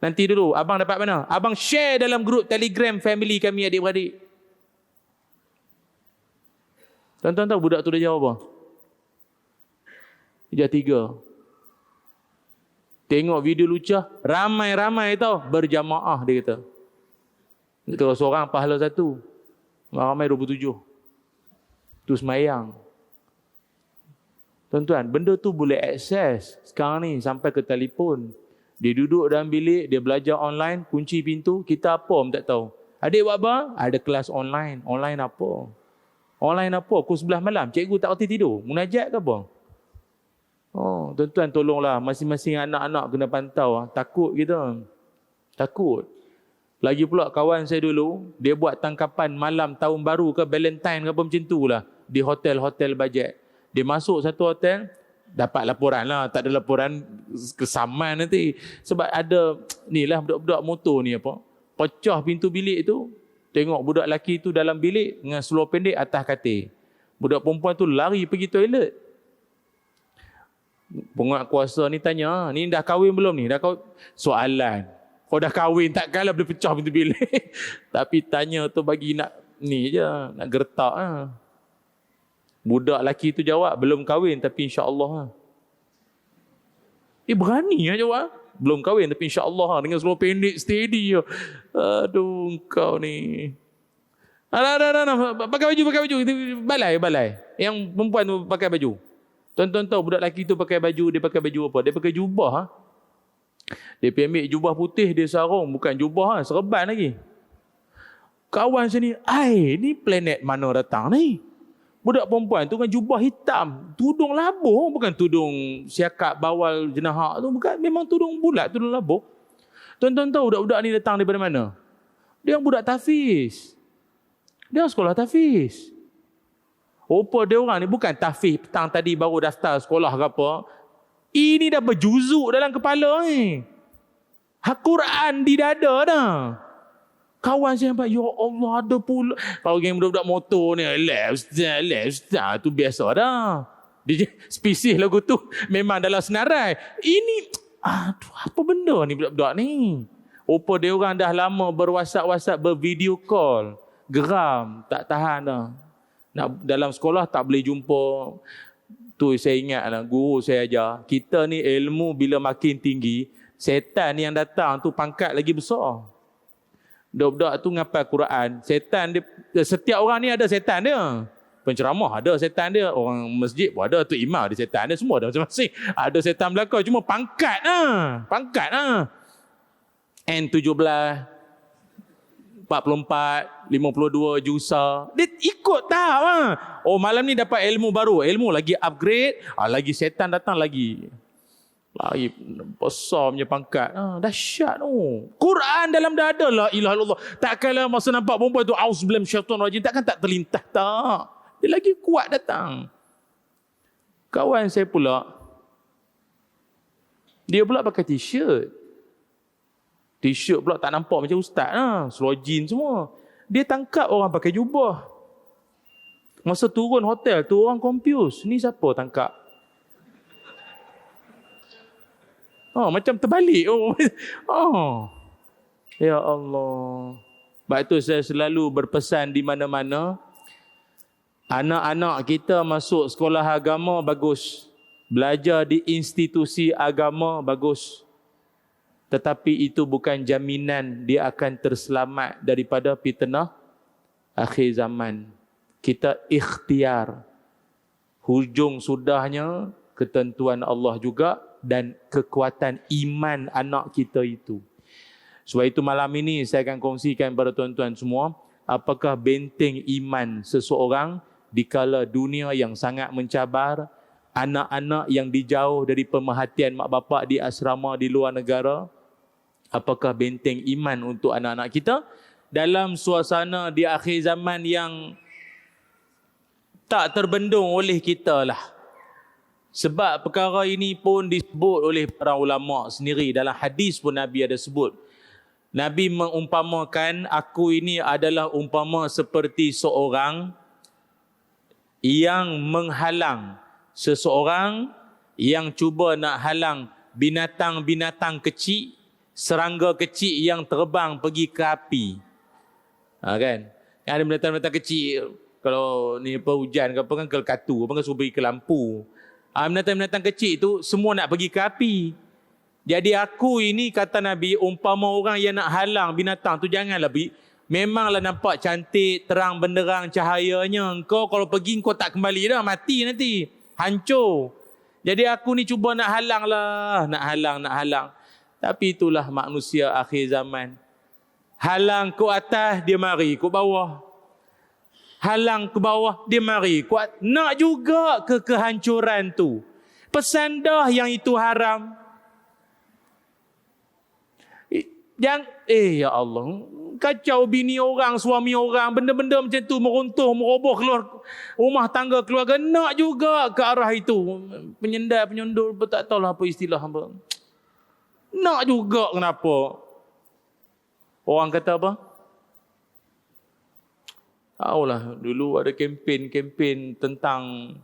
Nanti dulu, abang dapat mana? Abang share dalam grup Telegram family kami adik-beradik. Tuan-tuan tahu budak tu dia jawab apa? Dia 3. Tengok video lucah, ramai-ramai tau, berjamaah dia kata. Kalau seorang pahala 1, ramai 27. Tu semayang. Tuan-tuan, benda tu boleh akses sekarang ni sampai ke telefon. Dia duduk dalam bilik, dia belajar online, kunci pintu, kita apa pun tak tahu. Adik buat apa? Ada kelas online. Online apa? Online apa? Pukul 11 malam. Cikgu tak reti tidur. Munajat ke apa? Oh, tuan-tuan tolonglah. Masing-masing anak-anak kena pantau. Takut kita. Takut. Lagi pula kawan saya dulu, dia buat tangkapan malam tahun baru ke Valentine ke apa macam tu lah. Di hotel-hotel bajet. Dia masuk satu hotel, dapat laporan lah. Tak ada laporan kesaman nanti. Sebab ada, ni lah budak-budak motor ni apa. Pecah pintu bilik tu. Tengok budak lelaki tu dalam bilik dengan seluar pendek atas katil. Budak perempuan tu lari pergi toilet. Penguatkuasa ni tanya, ni dah kahwin belum ni? Dah kahwin? Soalan. Kau dah kahwin, takkanlah boleh pecah pintu bilik. Tapi tanya tu bagi nak, ni je, nak gertak lah. Budak lelaki tu jawab, belum kahwin tapi insya-Allah. Berani lah jawab. Belum kahwin tapi insya-Allah dengan seluar pendek steady. Aduh, kau ni. Pakai baju. Balai. Yang perempuan tu pakai baju. Tuan-tuan tahu budak lelaki tu pakai baju, dia pakai baju apa? Dia pakai jubah. Dia pergi ambil jubah putih, dia sarung. Bukan jubah, serban lagi. Kawan sini, ni planet mana datang ni? Budak perempuan tu kan jubah hitam, tudung labuh, bukan tudung siakap bawal jenahak tu, bukan, memang tudung bulat, tudung labuh. Tuan-tuan tahu budak-budak ni datang daripada mana? Dia budak tahfiz. Dia sekolah tahfiz. Rupa dia orang ni bukan tahfiz petang tadi baru daftar sekolah ke apa. Ini dah berjuzuk dalam kepala ni. Quran di dada dah. Kawan saya nampak, ya Allah ada pula. Kalau geng budak-budak motor ni, left ustaz, tu biasa dah. Dia spesies lagu tu memang dalam senarai. Ini, apa benda ni budak-budak ni? Rupa dia orang dah lama berwhatsapp, bervideo call. Geram, tak tahan dah. Nak dalam sekolah tak boleh jumpa. Tu saya ingat lah, guru saya ajar. Kita ni ilmu bila makin tinggi, setan yang datang tu pangkat lagi besar. Budak-budak tu ngapal Quran. Setan dia, setiap orang ni ada setan dia. Penceramah ada setan dia. Orang masjid pun ada. Tu imam ada setan dia. Semua ada masing-masing. Ada setan belakang. Cuma pangkat lah. N17, 44, 52 jusa. Dia ikut tak lah. Oh malam ni dapat ilmu baru. Ilmu lagi upgrade. Lagi setan datang lagi. Lagi besar punya pangkat. Dahsyat tu. Quran dalam dada, la ilaha illallah. Takkanlah masa nampak perempuan tu auzubillahi minasyaitonir rajim, takkan tak terlintas tak. Dia lagi kuat datang. Kawan saya pula, dia pula pakai t-shirt. T-shirt pula tak nampak macam ustaz lah. Seluar jeans semua. Dia tangkap orang pakai jubah. Masa turun hotel tu orang confused. Ni siapa tangkap? Macam terbalik. Ya Allah. Sebab itu saya selalu berpesan di mana-mana. Anak-anak kita masuk sekolah agama bagus. Belajar di institusi agama bagus. Tetapi itu bukan jaminan dia akan terselamat daripada fitnah akhir zaman. Kita ikhtiar. Hujung sudahnya ketentuan Allah juga dan kekuatan iman anak kita itu. Sebab itu malam ini saya akan kongsikan kepada tuan-tuan semua, apakah benteng iman seseorang dikala dunia yang sangat mencabar, anak-anak yang dijauh dari pemerhatian mak bapak di asrama di luar negara, apakah benteng iman untuk anak-anak kita dalam suasana di akhir zaman yang tak terbendung oleh kita lah. Sebab perkara ini pun disebut oleh para ulama sendiri. Dalam hadis pun Nabi ada sebut. Nabi mengumpamakan, aku ini adalah umpama seperti seorang yang menghalang. Seseorang yang cuba nak halang binatang-binatang kecil serangga kecil yang terbang pergi ke api. Kan? Yang ada binatang-binatang kecil, kalau ni apa hujan ke apa kan, ke katu, apa kan suruh pergi ke lampu. Binatang-binatang kecil tu semua nak pergi ke api. Jadi aku ini, kata Nabi, umpama orang yang nak halang binatang tu, janganlah pergi. Memanglah nampak cantik, terang benderang cahayanya. Engkau kalau pergi, kau tak kembali dah, mati nanti. Hancur. Jadi aku ni cuba nak halang lah. Nak halang. Tapi itulah manusia akhir zaman. Halang ke atas, dia mari ke bawah. Halang ke bawah, dia mari ke atas. Nak juga ke kehancuran tu. Pesan dah yang itu haram. Ya Allah, kacau bini orang, suami orang, benda-benda macam tu meruntuh, meroboh keluar rumah tangga keluarga. Nak juga ke arah itu. Penyundur, tak tahulah apa istilah apa. Nak juga, kenapa? Orang kata apa? Tahulah, dulu ada kempen tentang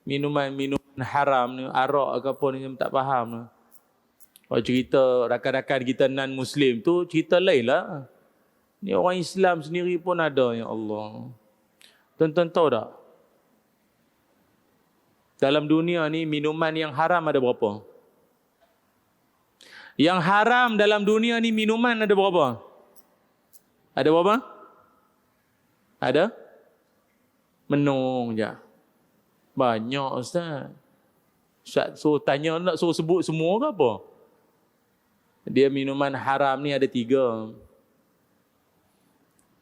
minuman haram ni, arak ke apa ni, tak faham lah. Kalau cerita rakan-rakan kita non-Muslim tu, cerita lain lah. Ni orang Islam sendiri pun ada, ya Allah. Tuan-tuan tahu tak? Dalam dunia ni, minuman yang haram ada berapa? Yang haram dalam dunia ni, minuman ada berapa? Ada berapa? Ada? Menung je. Banyak, Ustaz. Ustaz suruh tanya, nak suruh sebut semua ke apa? Dia minuman haram ni ada 3.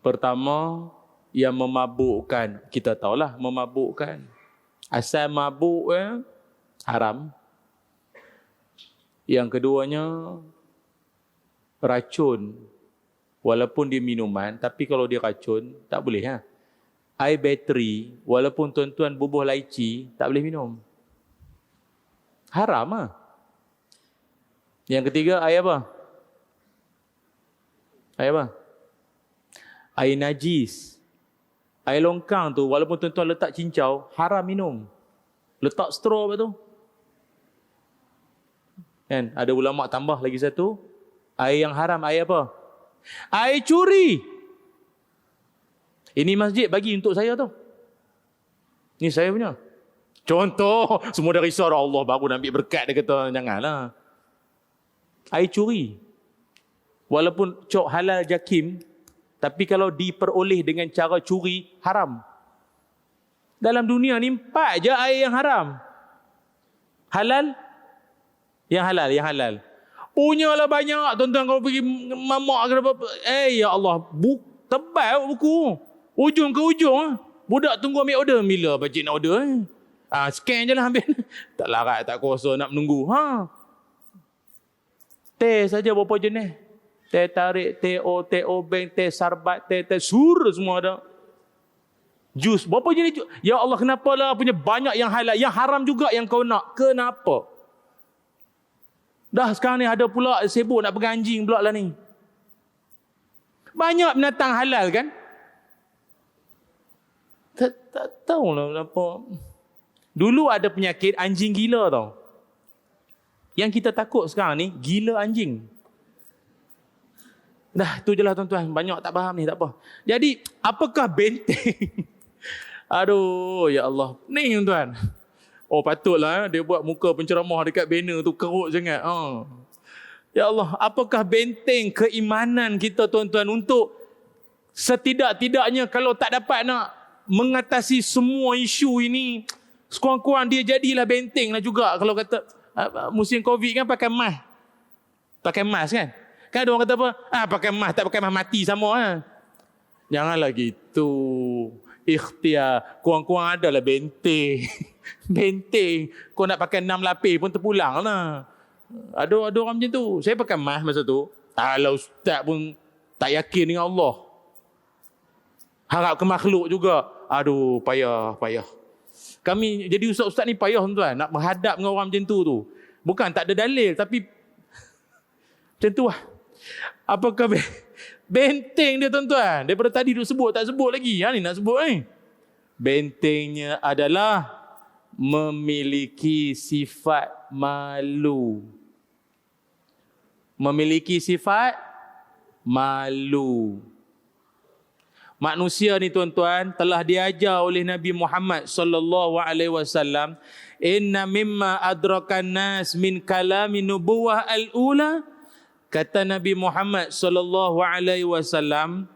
Pertama, yang memabukkan. Kita tahulah memabukkan. Asal mabuk haram. Yang keduanya, racun. Walaupun dia minuman, tapi kalau dia racun, tak boleh. Air bateri, walaupun tuan-tuan bubuh laici, tak boleh minum. Haram . Yang ketiga, air apa? Air najis. Air longkang tu, walaupun tuan-tuan letak cincau, haram minum. Letak straw apa tu? Kan? Ada ulama tambah lagi satu. Air yang haram, air apa? Air curi. Ini masjid bagi untuk saya tu. Ni saya punya. Contoh, semua dah risau Allah baru nak ambil berkat, dia kata janganlah. Air curi. Walaupun cok halal jakim, tapi kalau diperoleh dengan cara curi, haram. Dalam dunia ni 4 je air yang haram. Halal? Yang halal. Punyalah banyak, tuan-tuan, kalau pergi mamak ke apa. Ya Allah, tebal buku. Ujung ke ujung. Budak tunggu ambil order. Bila pakcik nak order? Scan je lah ambil. Tak larat, tak kuasa nak menunggu. Teh saja berapa jenis? Teh tarik, teh obeng, teh sarbat, teh sur, semua ada. Jus, berapa jenis jus? Ya Allah, kenapa lah punya banyak yang halal, yang haram juga yang kau nak? Kenapa? Dah sekarang ni ada pula sibuk nak pegang anjing pula lah ni. Banyak binatang halal kan? Tak tahulah kenapa. Dulu ada penyakit anjing gila tau. Yang kita takut sekarang ni, gila anjing. Dah, tu je lah tuan-tuan. Banyak tak faham ni, tak apa. Jadi, apakah benteng? Aduh, ya Allah. Ni tuan-tuan. Oh, patutlah dia buat muka penceramah dekat banner tu kerut sangat. Ya Allah, apakah benteng keimanan kita tuan-tuan untuk setidak-tidaknya kalau tak dapat nak mengatasi semua isu ini, sekurang-kurang dia jadilah benteng lah juga. Kalau kata musim Covid kan pakai mask. Pakai mask kan? Kan ada orang kata apa? Pakai mask, tak pakai mask mati sama . Janganlah gitu. Ikhtiar. Kurang-kurang adalah benteng. Benteng. Kau nak pakai 6 lapis pun terpulang lah. Ada orang macam tu. Saya pakai mask masa tu. Kalau ustaz pun tak yakin dengan Allah. Harap ke makhluk juga. Aduh, payah. Kami jadi ustaz-ustaz ni payah tuan-tuan. Nak berhadap dengan orang macam tu. Bukan tak ada dalil, tapi macam tu lah. Apakah benteng dia tuan-tuan? Daripada tadi duk sebut, tak sebut lagi. Ni nak sebut ni. Bentengnya adalah memiliki sifat malu. memiliki sifat malu. Manusia ni tuan-tuan telah diajar oleh Nabi Muhammad sallallahu alaihi wasallam, inna mimma adrakan nas min kalami nubuwah al-ula, kata Nabi Muhammad sallallahu alaihi wasallam,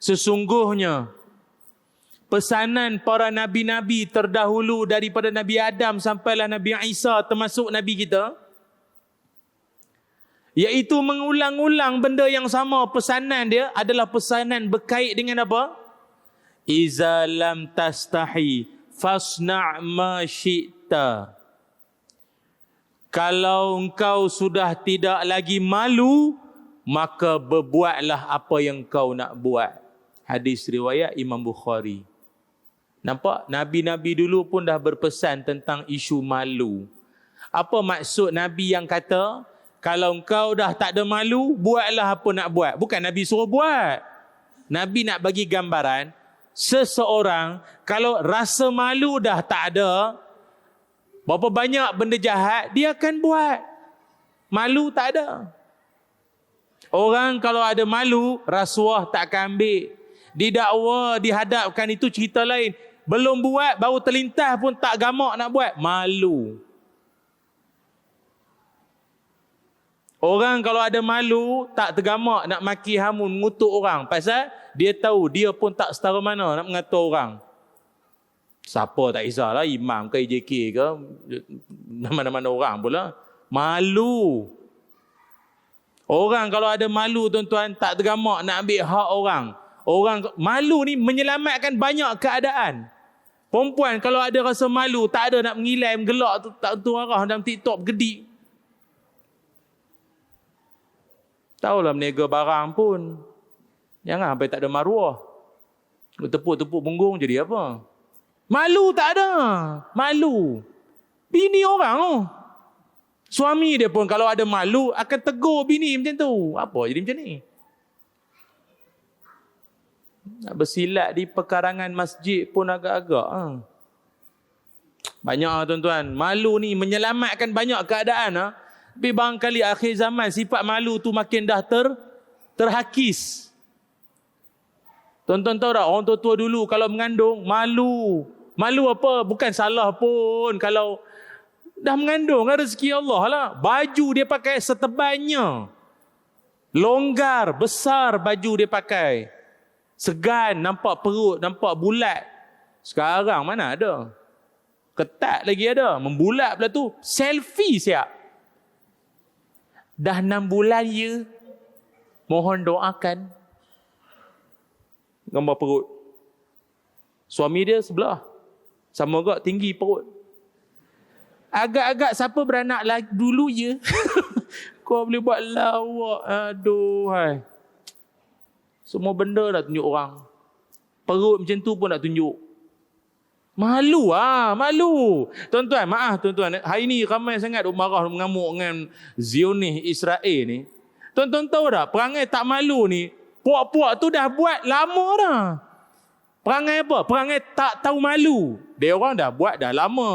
sesungguhnya pesanan para nabi-nabi terdahulu daripada Nabi Adam sampailah Nabi Isa termasuk Nabi kita, iaitu mengulang-ulang benda yang sama. Pesanan dia adalah pesanan berkait dengan apa? Iza lam tastahi fasna' ma syi'ta. Kalau engkau sudah tidak lagi malu, maka berbuatlah apa yang kau nak buat. Hadis riwayat Imam Bukhari. Nampak? Nabi-nabi dulu pun dah berpesan tentang isu malu. Apa maksud Nabi yang kata, kalau engkau dah tak ada malu, buatlah apa nak buat. Bukan Nabi suruh buat. Nabi nak bagi gambaran, seseorang kalau rasa malu dah tak ada, berapa banyak benda jahat, dia akan buat. Malu tak ada. Orang kalau ada malu, rasuah tak akan ambil. Didakwa, dihadapkan, itu cerita lain. Belum buat, baru terlintas pun tak gamak nak buat. Malu. Orang kalau ada malu, tak tergamak nak maki hamun, mengutuk orang. Pasal dia tahu dia pun tak setara mana nak mengatur orang. Siapa tak kisahlah, imam ke IJK ke, mana-mana orang pula. Malu. Orang kalau ada malu tuan-tuan, tak tergamak nak ambil hak orang. Orang malu ni menyelamatkan banyak keadaan. Perempuan kalau ada rasa malu, tak ada nak mengilai, menggelak tu, tak tentu arah dalam TikTok bergedik. Tahulah meniaga barang pun, jangan sampai tak ada maruah. Tepuk-tepuk punggung jadi apa? Malu tak ada. Malu. Bini orang tu. Suami dia pun kalau ada malu akan tegur bini macam tu. Apa jadi macam ni? Nak bersilat di pekarangan masjid pun agak-agak. Banyak tuan-tuan. Malu ni menyelamatkan banyak keadaan. Tapi barangkali akhir zaman sifat malu tu makin dah terhakis. Tuan-tuan tahu tak, orang tua-tua dulu kalau mengandung malu. Malu apa? Bukan salah pun kalau dah mengandung, rezeki Allah lah. Baju dia pakai setebalnya. Longgar, besar baju dia pakai. Segan, nampak perut, nampak bulat. Sekarang mana ada? Ketat lagi ada. Membulat pula tu. Selfie siap. Dah 6 bulan ya. Mohon doakan. Gambar perut. Suami dia sebelah. Sama juga tinggi perut. Agak-agak siapa beranak lagi dulu ya. Kau boleh buat lawak. Aduh hai. Semua benda nak tunjuk orang. Perut macam tu pun nak tunjuk. Malu malu. Tuan-tuan, maaf tuan-tuan. Hari ni ramai sangat marah mengamuk dengan Zionis Israel ni. Tuan-tuan tahu tak, perangai tak malu ni, puak-puak tu dah buat lama dah. Perangai apa? Perangai tak tahu malu. Dia orang dah buat dah lama.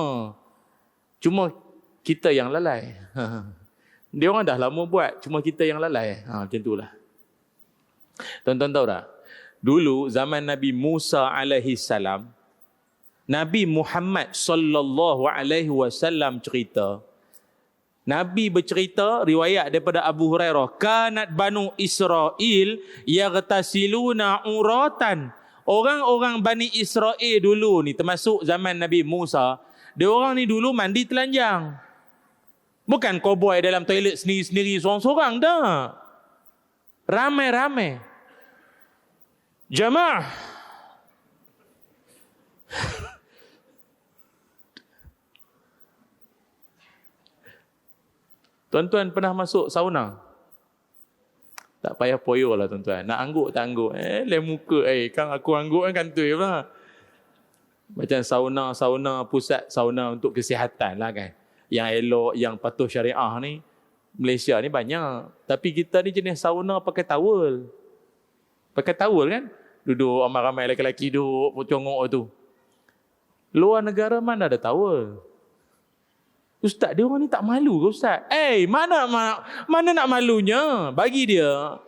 Cuma kita yang lalai. Dia orang dah lama buat, cuma kita yang lalai. Macam itulah. Tuan-tuan tahu tak? Dulu zaman Nabi Musa alaihi salam, Nabi Muhammad sallallahu alaihi wasallam cerita. Nabi bercerita, riwayat daripada Abu Hurairah, kanat Banu Israel yaghtasiluna uratan. Orang-orang Bani Israel dulu ni, termasuk zaman Nabi Musa, dia orang ni dulu mandi telanjang. Bukan koboi dalam toilet sendiri-sendiri seorang-seorang dah. Ramai-ramai. Jamaah. Tuan-tuan pernah masuk sauna? Tak payah poyo lah tuan-tuan. Nak angguk tak angguk. Lem muka. Kan aku angguk kan kantoi pula. Macam sauna, pusat sauna untuk kesihatan lah kan. Yang elok, yang patuh syariah ni. Malaysia ni banyak. Tapi kita ni jenis sauna pakai towel. Pakai towel kan? Duduk ramai-ramai lelaki-lelaki duduk, congok tu. Luar negara mana ada towel? Ustaz, dia orang ni tak malu ke Ustaz? Mana nak malunya? Bagi dia.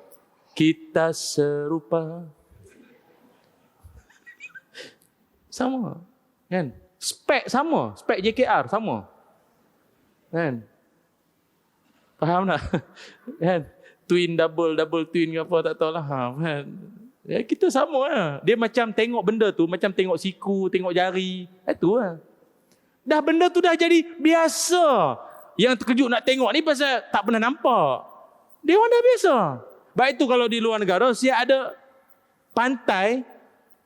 Kita serupa. Sama. Kan? Spek sama. Spek JKR sama. Kan? Faham tak? Kan? Twin, double twin ke apa tak tahulah. Kan? Ya, kita sama lah. Dia macam tengok benda tu, macam tengok siku, tengok jari. Itu lah. Dah benda tu dah jadi biasa. Yang terkejut nak tengok ni pasal tak pernah nampak. Dia orang dah biasa. Baik tu kalau di luar negara, siap ada pantai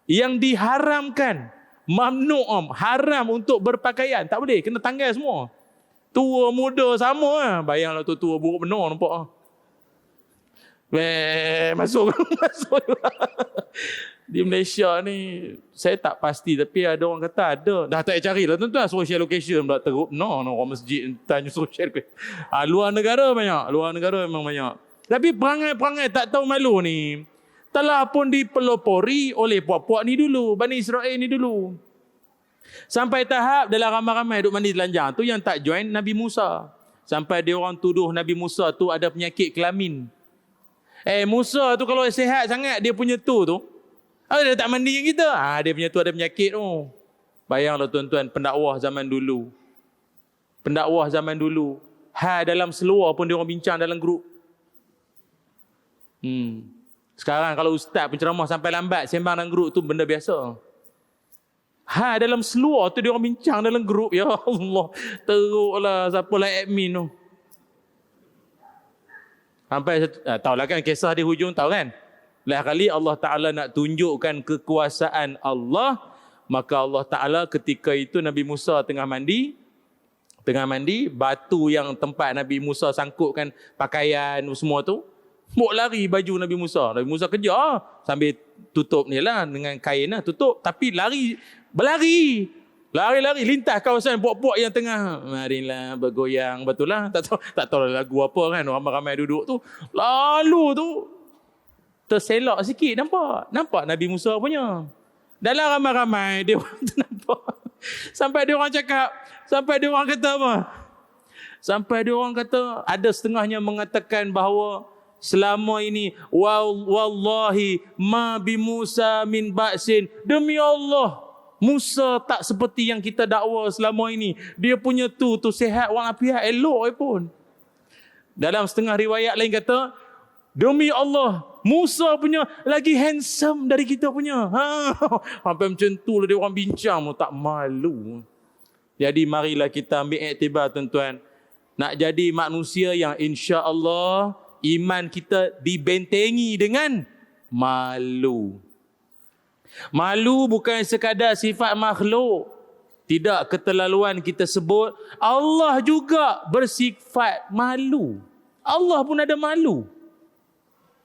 yang diharamkan. Mamnu' haram untuk berpakaian. Tak boleh, kena tanggal semua. Tua muda sama lah. Bayanglah tua buruk benar nampak. Masuk. Di Malaysia ni saya tak pasti, tapi ada orang kata ada. Dah tak payah carilah tuan-tuan, social location pula teruk. Orang masjid tanya social location. Luar negara banyak, luar negara memang banyak. Tapi perangai-perangai tak tahu malu ni telah pun dipelopori oleh puak-puak ni dulu, Bani Israel ni dulu. Sampai tahap dalam ramai-ramai duk mandi telanjang tu yang tak join Nabi Musa. Sampai dia orang tuduh Nabi Musa tu ada penyakit kelamin. Musa tu kalau sihat sangat dia punya tu dia tak mandi yang kita. Dia punya tu ada penyakit tu. Bayanglah tuan-tuan, pendakwah zaman dulu. Dalam seluar pun dia orang bincang dalam grup. Sekarang kalau ustaz penceramah sampai lambat sembang dalam grup tu benda biasa. Dalam seluar tu dia orang bincang dalam grup. Ya Allah, teruklah siapalah admin tu. Sampai tahulah kan kisah di hujung, tahu kan? Lain kali Allah Ta'ala nak tunjukkan kekuasaan Allah, maka Allah Ta'ala ketika itu Nabi Musa tengah mandi, batu yang tempat Nabi Musa sangkutkan pakaian semua tu, mau lari baju Nabi Musa. Nabi Musa kejar sambil tutup ni lah dengan kain lah, tutup. Tapi berlari lintas kawasan puak-puak yang tengah marilah bergoyang, betul lah. Tak tahu lagu apa kan, ramai-ramai duduk tu. Lalu tu terselak sikit, nampak Nabi Musa punya. Dalam ramai-ramai dia orang tu nampak. Sampai dia orang kata apa? Sampai dia orang kata ada setengahnya mengatakan bahawa selama ini wallahi ma bi Musa min ba'sin, demi Allah Musa tak seperti yang kita dakwa selama ini. Dia punya tu sihat walafiat, elok pun. Dalam setengah riwayat lain kata, demi Allah Musa punya lagi handsome dari kita punya. Sampai macam tu lah dia orang bincang, tak malu. Jadi marilah kita ambil iktibar tuan-tuan. Nak jadi manusia yang insya-Allah iman kita dibentengi dengan malu. Malu bukan sekadar sifat makhluk. Tidak keterlaluan kita sebut. Allah juga bersifat malu. Allah pun ada malu.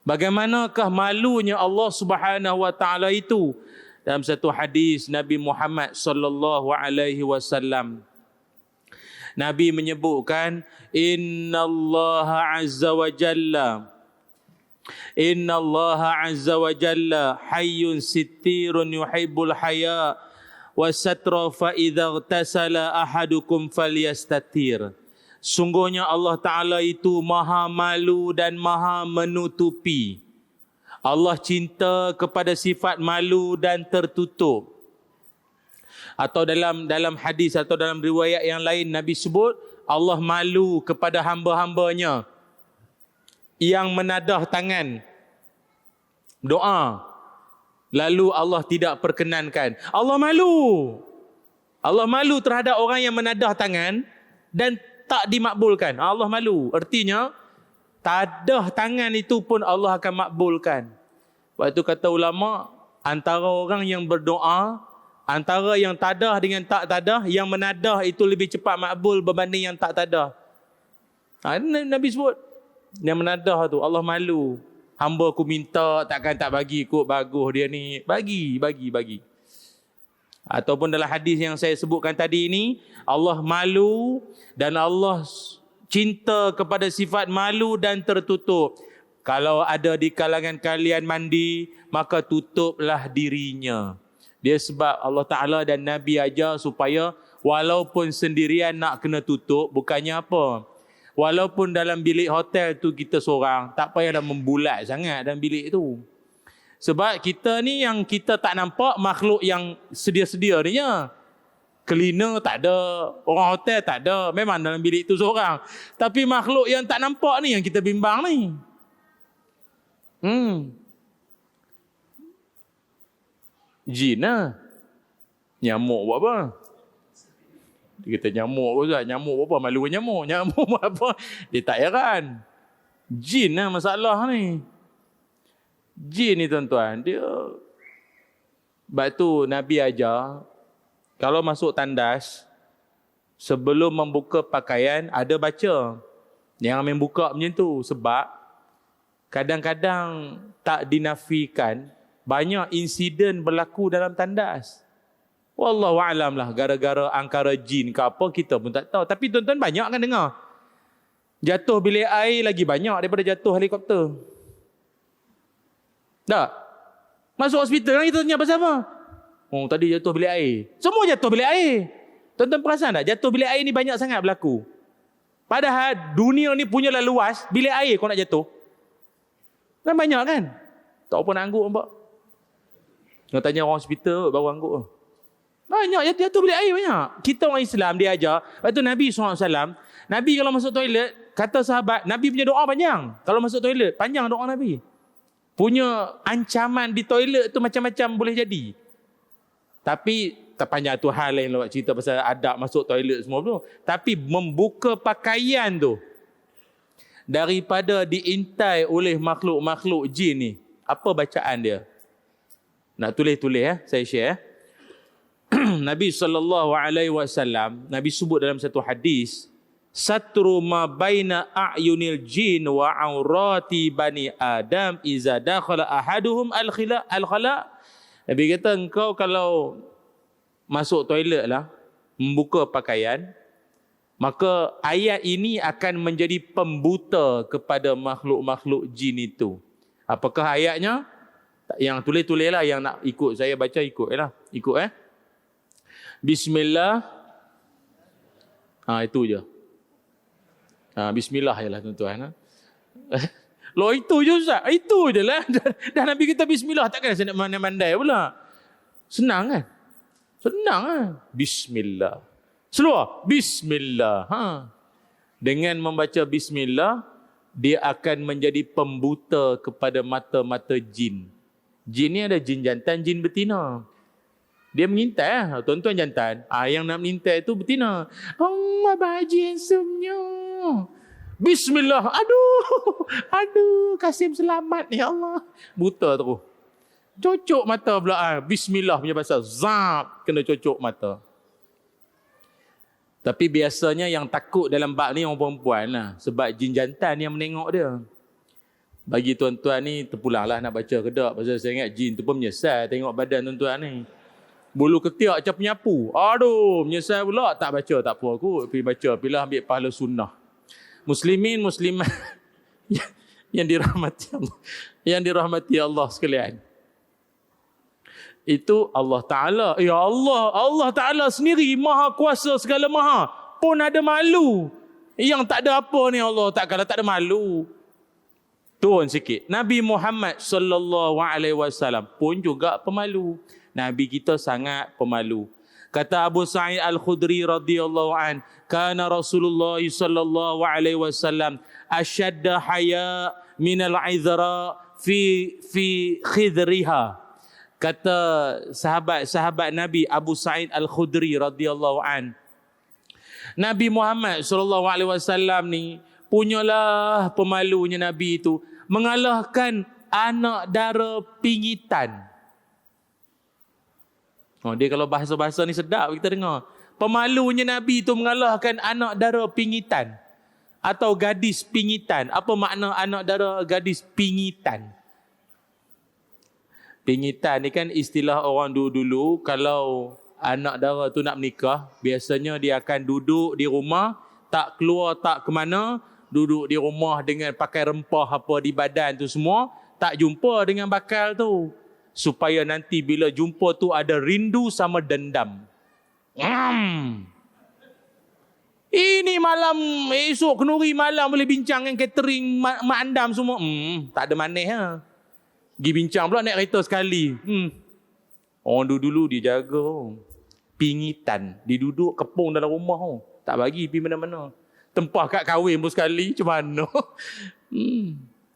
Bagaimanakah malunya Allah Subhanahu wa taala itu? Dalam satu hadis Nabi Muhammad sallallahu alaihi wasallam, Nabi menyebutkan innallaha azza wa jalla hayyun sittirun yuhibbul haya wa satra fa idza ightasala ahadukum falyastatir. Sungguhnya Allah Ta'ala itu maha malu dan maha menutupi. Allah cinta kepada sifat malu dan tertutup. Atau dalam hadis atau dalam riwayat yang lain Nabi sebut Allah malu kepada hamba-hambanya yang menadah tangan doa, lalu Allah tidak perkenankan. Allah malu terhadap orang yang menadah tangan dan tak dimakbulkan. Allah malu. Artinya tadah tangan itu pun Allah akan makbulkan. Waktu kata ulama, antara orang yang berdoa, antara yang tadah dengan tak tadah, yang menadah itu lebih cepat makbul berbanding yang tak tadah. Nabi sebut yang menadah tu Allah malu. Hamba aku minta takkan tak bagi kot, bagus dia ni. Bagi. Ataupun dalam hadis yang saya sebutkan tadi ini, Allah malu dan Allah cinta kepada sifat malu dan tertutup. Kalau ada di kalangan kalian mandi, maka tutuplah dirinya. Dia sebab Allah Ta'ala dan Nabi ajar supaya Walaupun sendirian nak kena tutup, bukannya apa. Walaupun dalam bilik hotel tu kita seorang, tak payah dah membulat sangat dalam bilik tu. Sebab kita ni yang kita tak nampak makhluk yang sedia-sedia ni ya. Cleaner tak ada, orang hotel tak ada, memang dalam bilik tu seorang. Tapi makhluk yang tak nampak ni yang kita bimbang ni. Jin lah. Nyamuk buat apa? Dia kata nyamuk pun, nyamuk buat apa? Malu nyamuk. Nyamuk buat apa? Dia tak heran. Jin lah masalah ni. Jin ni tuan-tuan, dia sebab tu Nabi ajar, kalau masuk tandas, sebelum membuka pakaian, ada baca. Jangan main buka macam tu. Sebab kadang-kadang tak dinafikan, banyak insiden berlaku dalam tandas. Wallahu a'lam lah, gara-gara angkara jin ke apa, kita pun tak tahu. Tapi tuan-tuan banyak kan dengar. Jatuh bilik air lagi banyak daripada jatuh helikopter. Tak? Masuk hospital kan kita tanya pasal apa? Oh, tadi jatuh bilik air. Semua jatuh bilik air. Tuan-tuan perasan tak? Jatuh bilik air ni banyak sangat berlaku. Padahal dunia ni punyalah luas, bilik air kau nak jatuh. Kan banyak kan? Tak apa nak angguk nampak. Kau tanya orang hospital baru angguk. Banyak jatuh bilik air banyak. Kita orang Islam dia ajar. Lepas tu Nabi SAW, Nabi kalau masuk toilet, kata sahabat, Nabi punya doa panjang. Kalau masuk toilet, panjang doa Nabi. Punya ancaman di toilet tu macam-macam boleh jadi. Tapi terpanjang tu hal lain lah, cerita pasal adab masuk toilet semua tu. Tapi membuka pakaian tu, daripada diintai oleh makhluk-makhluk jin ni, apa bacaan dia? Nak tulis-tulis saya share. Nabi SAW, Nabi sebut dalam satu hadis, satru ma baina a'yunil jin wa aurati bani Adam iza dakhala ahaduhum al-khala. Nabi kata, engkau kalau masuk toilet lah, membuka pakaian, maka ayat ini akan menjadi pembuta kepada makhluk-makhluk jin itu. Apakah ayatnya? Yang tulis-tulis lah, yang nak ikut saya baca ikut lah. Ikut Bismillah. Itu je. Bismillah je lah tuan-tuan. Loh itu je Ustaz. Itu je lah. Dah Nabi kita Bismillah. Takkan saya nak mandai pula. Senang kan? Senang kan? Bismillah. Seluar. Bismillah. Dengan membaca Bismillah, dia akan menjadi pembuta kepada mata-mata jin. Jin ni ada jin jantan, jin betina. Dia mengintai tuan-tuan jantan. Yang nak mengintai tu betina. Allah bahagia handsome-nya. Bismillah. Aduh. Kasim selamat ya Allah. Buta terus. Cocok mata pula. Bismillah punya pasal. Zap. Kena cocok mata. Tapi biasanya yang takut dalam bab ni orang perempuan lah. Sebab jin jantan yang menengok dia. Bagi tuan-tuan ni terpulanglah nak baca kedak. Pasal saya ingat jin tu pun menyesal tengok badan tuan-tuan ni. Bulu ketiak macam penyapu. Aduh, menyesal pula. Tak baca, tak apa aku. Pergi baca, pilih ambil pahala sunnah. Muslimin, muslimat yang dirahmati Allah. Yang dirahmati Allah sekalian. Itu Allah Ta'ala. Ya Allah, Allah Ta'ala sendiri maha kuasa segala maha. Pun ada malu. Yang tak ada apa ni Allah Ta'ala tak ada malu. Turun sikit. Nabi Muhammad SAW pun juga pemalu. Nabi kita sangat pemalu. Kata Abu Sa'id Al-Khudri radhiyallahu an, kana Rasulullah sallallahu alaihi wasallam ashadda haya min al-'idhra fi khidriha. Kata sahabat Nabi Abu Sa'id Al-Khudri radhiyallahu an, Nabi Muhammad sallallahu alaihi wasallam ni punyalah pemalunya Nabi itu mengalahkan anak dara pingitan. Dia kalau bahasa-bahasa ni sedap kita dengar. Pemalunya Nabi itu mengalahkan anak dara pingitan. Atau gadis pingitan. Apa makna anak dara gadis pingitan? Pingitan ni kan istilah orang dulu-dulu. Kalau anak dara tu nak menikah, biasanya dia akan duduk di rumah, tak keluar tak ke mana, duduk di rumah dengan pakai rempah apa di badan tu semua, tak jumpa dengan bakal tu. Supaya nanti bila jumpa tu ada rindu sama dendam. Ini malam, esok kenuri malam boleh bincang dengan catering, mak andam semua. Tak ada manis ha. Pergi bincang pula naik kereta sekali. Orang dulu dia jaga. Pingitan. Dia duduk kepung dalam rumah. Tak bagi pergi mana-mana. Tempah kat kahwin pun sekali. Macam mana?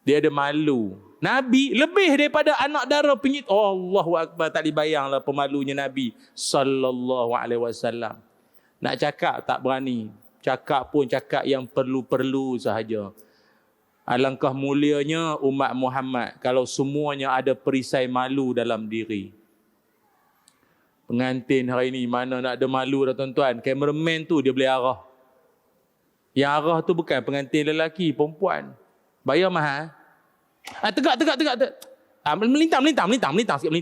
Dia ada malu. Nabi lebih daripada anak dara pengit. Allahu Akbar. Tak dibayanglah pemalunya Nabi sallallahu alaihi wasallam. Nak cakap tak berani. Cakap pun cakap yang perlu-perlu sahaja. Alangkah mulianya umat Muhammad kalau semuanya ada perisai malu dalam diri. Pengantin hari ini mana nak ada malu dah tuan-tuan. Cameraman tu dia boleh arah. Yang arah tu bukan pengantin lelaki, perempuan. Bayar mahal. Tegak. Melintang sikit.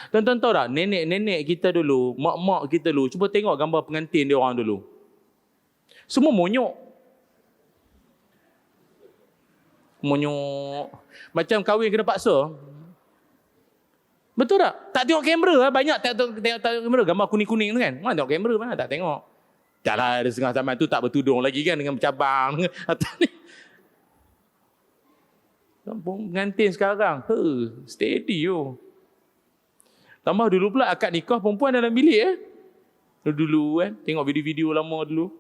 Tuan-tuan tahu tak, nenek-nenek kita dulu, mak-mak kita dulu, cuba tengok gambar pengantin dia orang dulu. Semua monyok. Macam kahwin kena paksa. Betul tak? Tak tengok kamera. Banyak tak tengok kamera. Gambar kuning-kuning tu kan. Mana tengok kamera mana tak tengok. Taklah ada setengah zaman tu tak bertudung lagi kan. Dengan bercabang. Pengantin sekarang. Steady yo. Tambah dulu pula akad nikah perempuan dalam bilik Dulu kan. Tengok video-video lama dulu.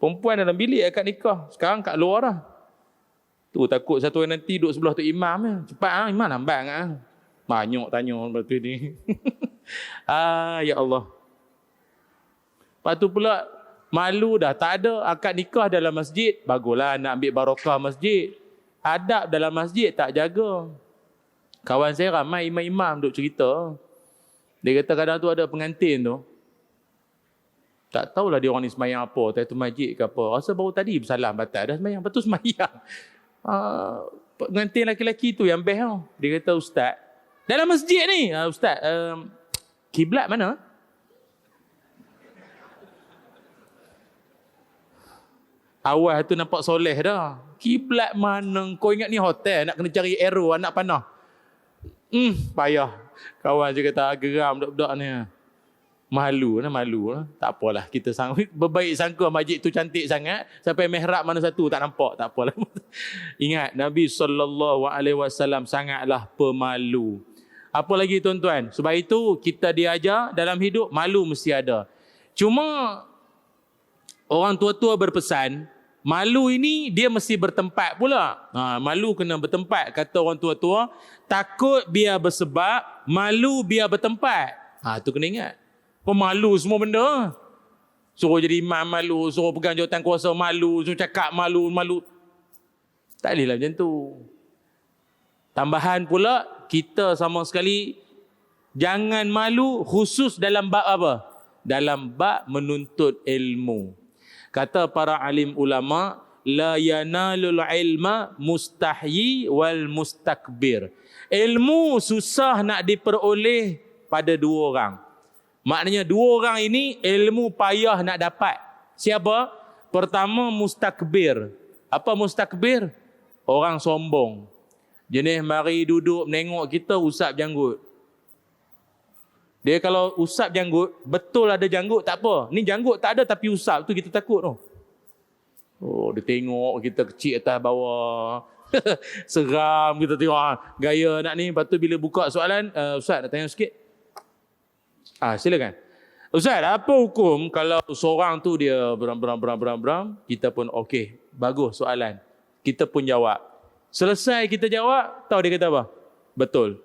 Perempuan dalam bilik akad nikah. Sekarang kat luar dah. Tu takut satu orang nanti duduk sebelah tu imam. Cepat imam lambat Banyak tanya lepas tu ni. Ya Allah. Lepas tu pula malu dah tak ada. Akad nikah dalam masjid. Baguslah nak ambil barakah masjid. Adab dalam masjid tak jaga. Kawan saya ramai imam-imam duduk cerita. Dia kata kadang tu ada pengantin tu. Tak tahulah dia orang ni semayang apa. Tahiyyatul masjid ke apa. Rasa baru tadi bersalam batal. Dah semayang. Lepas tu semayang. Pengantin lelaki tu yang best tau. Dia kata, Ustaz, dalam masjid ni, Ustaz, kiblat mana? Awal tu nampak soleh dah. Kiblat mana? Kau ingat ni hotel nak kena cari arrow anak panah. Payah. Kawan je kata geram budak-budak ni. Malu lah. Tak apalah. Kita berbaik sangka masjid tu cantik sangat. Sampai mihrab mana satu tak nampak. Tak apalah. Ingat Nabi SAW sangatlah pemalu. Apa lagi tuan-tuan? Sebab itu kita diajar dalam hidup malu mesti ada. Cuma orang tua-tua berpesan, malu ini dia mesti bertempat pula. Malu kena bertempat. Kata orang tua-tua, takut biar bersebab, malu biar bertempat. Tu kena ingat. Pemalu semua benda. Suruh jadi imam malu, suruh pegang jawatan kuasa malu, suruh cakap malu. Tak bolehlah macam tu. Tambahan pula, kita sama sekali jangan malu khusus dalam bab apa? Dalam bab menuntut ilmu. Kata para alim ulama, la yanalul ilma mustahyi wal mustakbir. Ilmu susah nak diperoleh pada dua orang. Maknanya dua orang ini ilmu payah nak dapat. Siapa? Pertama mustakbir. Apa mustakbir? Orang sombong. Jenis mari duduk menengok kita usap janggut. Dia kalau usap janggut, betul ada janggut tak apa. Ni janggut tak ada tapi usap tu kita takut tu. Dia tengok kita kecil atas bawah. Seram kita tengok gaya nak ni. Lepas tu bila buka soalan, Ustaz nak tanya sikit. Silakan. Ustaz, apa hukum kalau seorang tu dia beram, kita pun okey, bagus soalan. Kita pun jawab. Selesai kita jawab, tahu dia kata apa? Betul.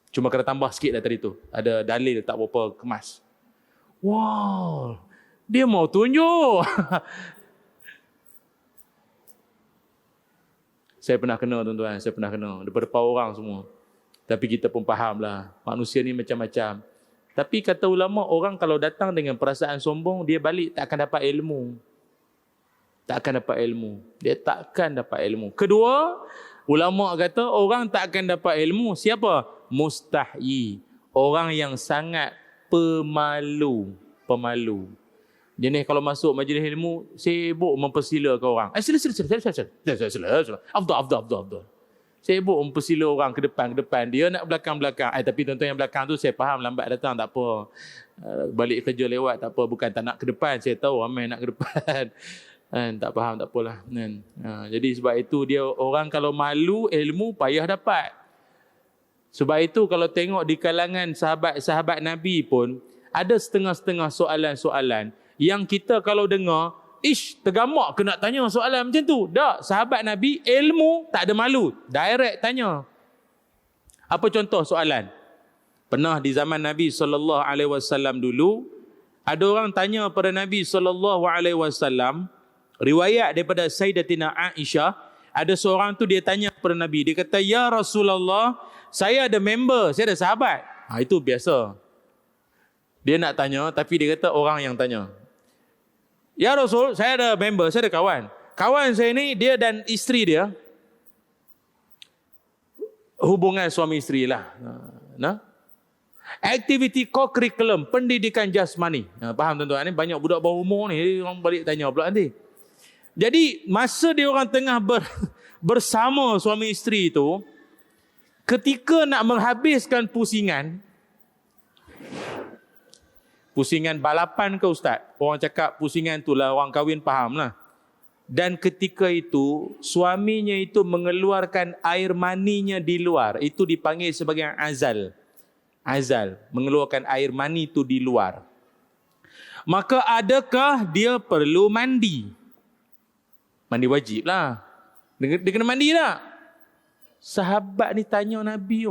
Cuma kena tambah sikit dah tadi tu. Ada dalil tak berapa kemas. Wow, dia mau tunjuk. Saya pernah kena tuan-tuan, depan-depan orang semua. Tapi kita pun fahamlah, manusia ni macam-macam. Tapi kata ulama, orang kalau datang dengan perasaan sombong, dia balik tak akan dapat ilmu. Dia takkan dapat ilmu. Kedua, ulama kata orang tak akan dapat ilmu. Siapa? Mustahyi. Orang yang sangat pemalu. Jenis kalau masuk majlis ilmu, sibuk mempersila ke orang. Sila. Afdal. Sibuk mempersila orang ke depan. Dia nak belakang-belakang. Tapi tuan-tuan yang belakang tu saya faham lambat datang, tak apa. Balik kerja lewat, tak apa. Bukan tak nak ke depan. Saya tahu ramai nak ke depan. Tak faham, tak apalah. Jadi sebab itu dia orang kalau malu, ilmu payah dapat. Sebab itu kalau tengok di kalangan sahabat-sahabat Nabi pun, ada setengah-setengah soalan-soalan yang kita kalau dengar, tergamak ke nak tanya soalan macam tu. Tak, sahabat Nabi ilmu tak ada malu, direct tanya. Apa contoh soalan? Pernah di zaman Nabi SAW dulu, ada orang tanya pada Nabi SAW, riwayat daripada Sayyidatina Aisyah, ada seorang tu dia tanya kepada Nabi, dia kata, "Ya Rasulullah, saya ada member, saya ada sahabat." Itu biasa. Dia nak tanya, tapi dia kata orang yang tanya. "Ya Rasul, saya ada member, saya ada kawan. Kawan saya ni, dia dan isteri dia, hubungan suami isteri lah. Aktiviti co-curriculum, pendidikan jasmani." Faham tuan-tuan? Ni banyak budak bawah umur ni, orang balik tanya pula nanti. Jadi, masa dia orang tengah bersama suami isteri itu, ketika nak menghabiskan pusingan balapan ke Ustaz? Orang cakap pusingan tu lah, orang kahwin faham lah. Dan ketika itu, suaminya itu mengeluarkan air maninya di luar. Itu dipanggil sebagai azal. Azal, mengeluarkan air mani itu di luar. Maka adakah dia perlu mandi? Mandi wajib lah. Dia kena mandi tak? Sahabat ni tanya Nabi.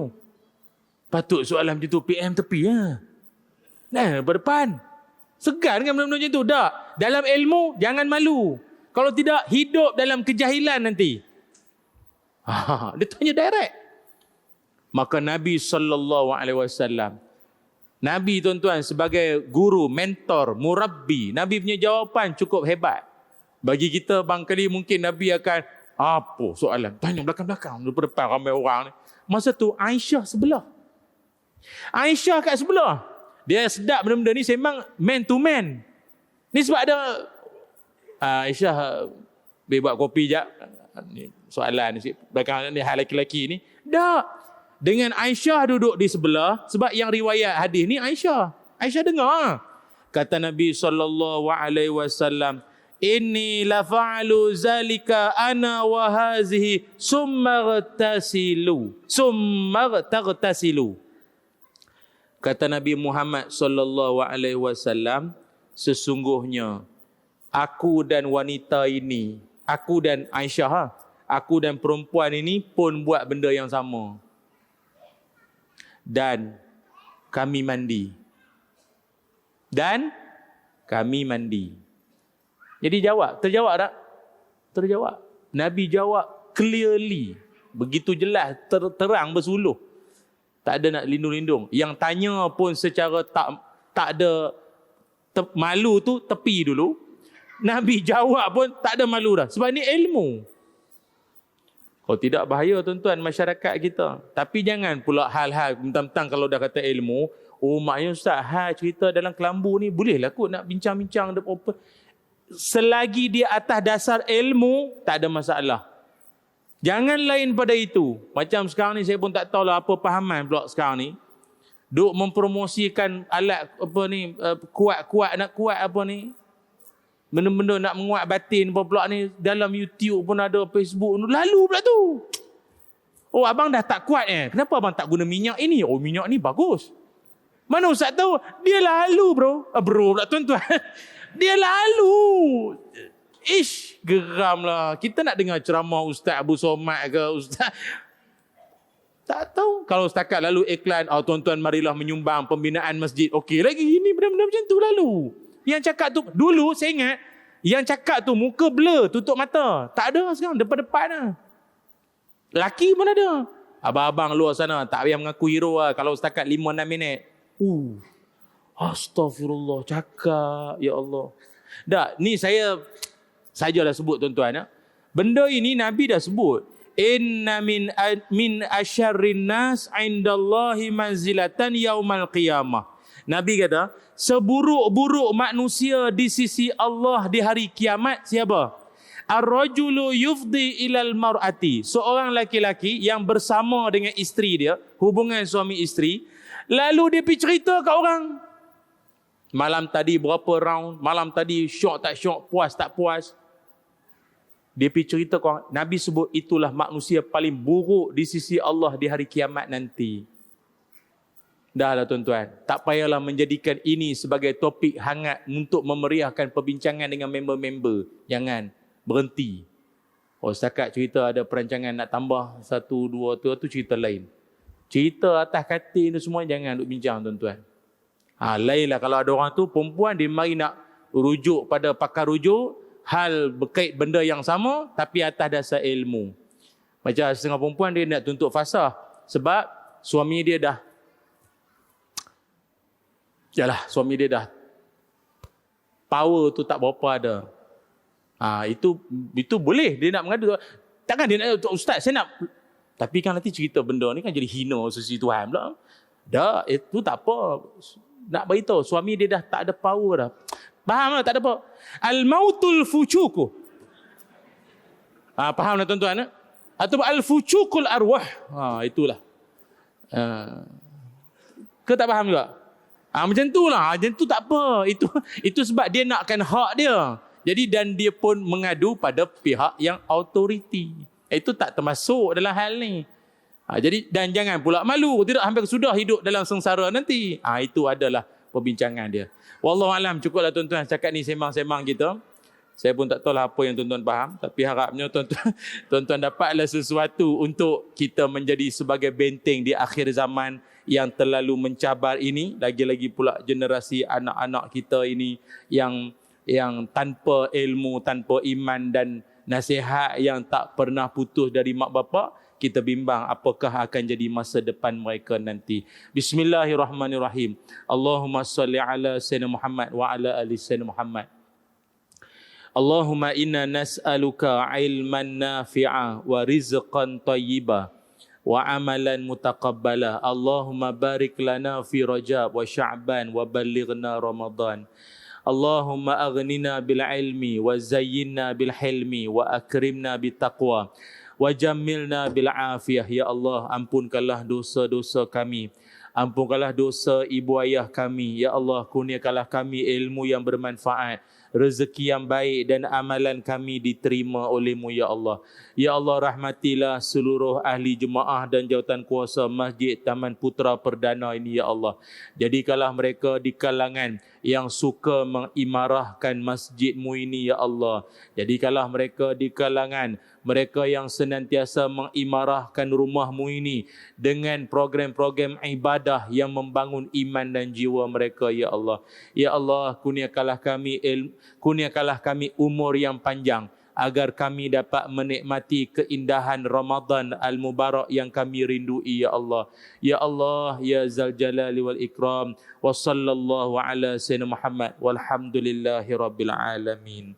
Patut soalan macam tu PM tepi lah. Berdepan. Segan kan benda-benda macam tu? Tak. Dalam ilmu, jangan malu. Kalau tidak, hidup dalam kejahilan nanti. Dia tanya direct. Maka Nabi SAW, Nabi tuan-tuan sebagai guru, mentor, murabbi, Nabi punya jawapan cukup hebat. Bagi kita barangkali mungkin Nabi akan, apa soalan? Tanya belakang-belakang, depan ramai orang ni. Masa tu Aisyah sebelah. Aisyah kat sebelah. Dia sedap benda-benda ni memang man to man. Ni sebab ada Aisyah buat kopi jap. Soalan ni belakang ni hal lelaki ni. Tak. Dengan Aisyah duduk di sebelah, sebab yang riwayat hadis ni Aisyah. Aisyah dengar. Kata Nabi SAW, "Inni la fa'alu zalika ana wa hazihi summa taghtasilu." Kata Nabi Muhammad SAW, sesungguhnya aku dan wanita ini, aku dan Aisyah, aku dan perempuan ini pun buat benda yang sama. Dan kami mandi. Jadi terjawab tak? Terjawab. Nabi jawab clearly. Begitu jelas, terang bersuluh. Tak ada nak lindung-lindung. Yang tanya pun secara tak ada malu tu, tepi dulu. Nabi jawab pun tak ada malu dah. Sebab ni ilmu. Kalau tidak bahaya tuan-tuan masyarakat kita. Tapi jangan pula hal-hal mentang-mentang kalau dah kata ilmu, maknanya Ustaz, cerita dalam kelambu ni bolehlah kot nak bincang-bincang depan. Selagi dia atas dasar ilmu, tak ada masalah. Jangan lain pada itu. Macam sekarang ni saya pun tak tahulah apa pahaman pula sekarang ni. Duk mempromosikan alat apa ni, kuat-kuat nak kuat apa ni. Benda-benda nak menguat batin apa pula ni. Dalam YouTube pun ada, Facebook. Lalu pula tu. Abang dah tak kuat kenapa abang tak guna minyak ini? Minyak ni bagus. Mana Ustaz tahu? Dia lalu bro. Bro pula tuan-tuan. Dia lalu. Geram lah. Kita nak dengar ceramah Ustaz Abu Somad ke Ustaz. Tak tahu. Kalau setakat lalu iklan, tuan-tuan marilah menyumbang pembinaan masjid. Okey lagi. Ini benda-benda macam tu lalu. Yang cakap tu, dulu saya ingat, yang cakap tu muka blur, tutup mata. Tak ada sekarang, depan-depan lah. Laki pun ada. Abang-abang luar sana, tak payah mengaku hero lah. Kalau setakat 5-6 minit. Astaghfirullah, cakap. Ya Allah. Dah, ni saya sajalah sebut tuan-tuan. Benda ini Nabi dah sebut. Inna min asyarrin nas indallahi manzilatan yaumal qiyamah. Nabi kata, seburuk-buruk manusia di sisi Allah di hari kiamat siapa? Ar-rajulu yufdi ilal mar'ati. Seorang laki-laki yang bersama dengan isteri dia, hubungan suami isteri, lalu dia pergi cerita kat orang. Malam tadi berapa round, malam tadi syok tak syok, puas tak puas. Dia pergi cerita kat orang. Nabi sebut itulah manusia paling buruk di sisi Allah di hari kiamat nanti. Dah lah tuan-tuan. Tak payahlah menjadikan ini sebagai topik hangat untuk memeriahkan perbincangan dengan member-member. Jangan. Berhenti. Oh, setakat cerita ada perancangan nak tambah 1, 2 tu cerita lain. Cerita atas katil tu semua jangan duk bincang tuan-tuan. Lainlah kalau ada orang tu perempuan dia mari nak rujuk pada pakar rujuk hal berkait benda yang sama tapi atas dasar ilmu. Macam setengah perempuan dia nak tuntut fasah sebab suami dia dah suami dia dah power tu tak berapa ada. Itu boleh dia nak mengadu. Takkan dia nak ustaz saya nak, tapi kan nanti cerita benda ni kan jadi hina sisi Tuhan pula. Dah itu tak apa. Nak beritahu suami dia dah tak ada power dah. Faham tak? Tak ada apa. Al-mautul fucuku. Faham tak tuan-tuan? Atau al-fucukul arwah. Itulah. Ke tak faham juga? Macam tu lah. Macam tu tak apa. Itu sebab dia nakkan hak dia. Jadi dan dia pun mengadu pada pihak yang autoriti. Itu tak termasuk dalam hal ni. Jadi dan jangan pula malu. Tidak hampir sudah hidup dalam sengsara nanti. Itu adalah perbincangan dia. Wallahualam, cukuplah tuan-tuan cakap ni sembang-sembang kita. Saya pun tak tahulah apa yang tuan-tuan faham. Tapi harapnya tuan-tuan dapatlah sesuatu untuk kita menjadi sebagai benteng di akhir zaman yang terlalu mencabar ini. Lagi-lagi pula generasi anak-anak kita ini yang tanpa ilmu, tanpa iman dan nasihat yang tak pernah putus dari mak bapak. Kita bimbang apakah akan jadi masa depan mereka nanti. Bismillahirrahmanirrahim. Allahumma salli ala Sayyidina Muhammad wa ala ali Sayyidina Muhammad. Allahumma inna nas'aluka ilman nafi'a wa rizqan tayyiba wa amalan mutaqabbala. Allahumma barik lana fi Rajab wa Sya'ban wa ballighna Ramadan. Allahumma aghnina bil ilmi wa zayyinna bil hilmi wa akrimna bit taqwa wa jammilna bil afiyah. Ya Allah, ampunkanlah dosa-dosa kami. Ampunkanlah dosa ibu ayah kami. Ya Allah, kurniakanlah kami ilmu yang bermanfaat, rezeki yang baik dan amalan kami diterima oleh-Mu ya Allah. Ya Allah, rahmatilah seluruh ahli jemaah dan jawatan kuasa Masjid Taman Putra Perdana ini ya Allah. Jadikanlah mereka di kalangan yang suka mengimarahkan masjid-Mu ini ya Allah. Jadikanlah mereka di kalangan mereka yang senantiasa mengimarahkan rumah-Mu ini dengan program-program ibadah yang membangun iman dan jiwa mereka ya Allah. Ya Allah, kurniakanlah kami umur yang panjang agar kami dapat menikmati keindahan Ramadan al-Mubarak yang kami rindui ya Allah. Ya Allah, ya Zal Jalali wal Ikram. Wa sallallahu ala Sayyidina Muhammad walhamdulillahi rabbil alamin.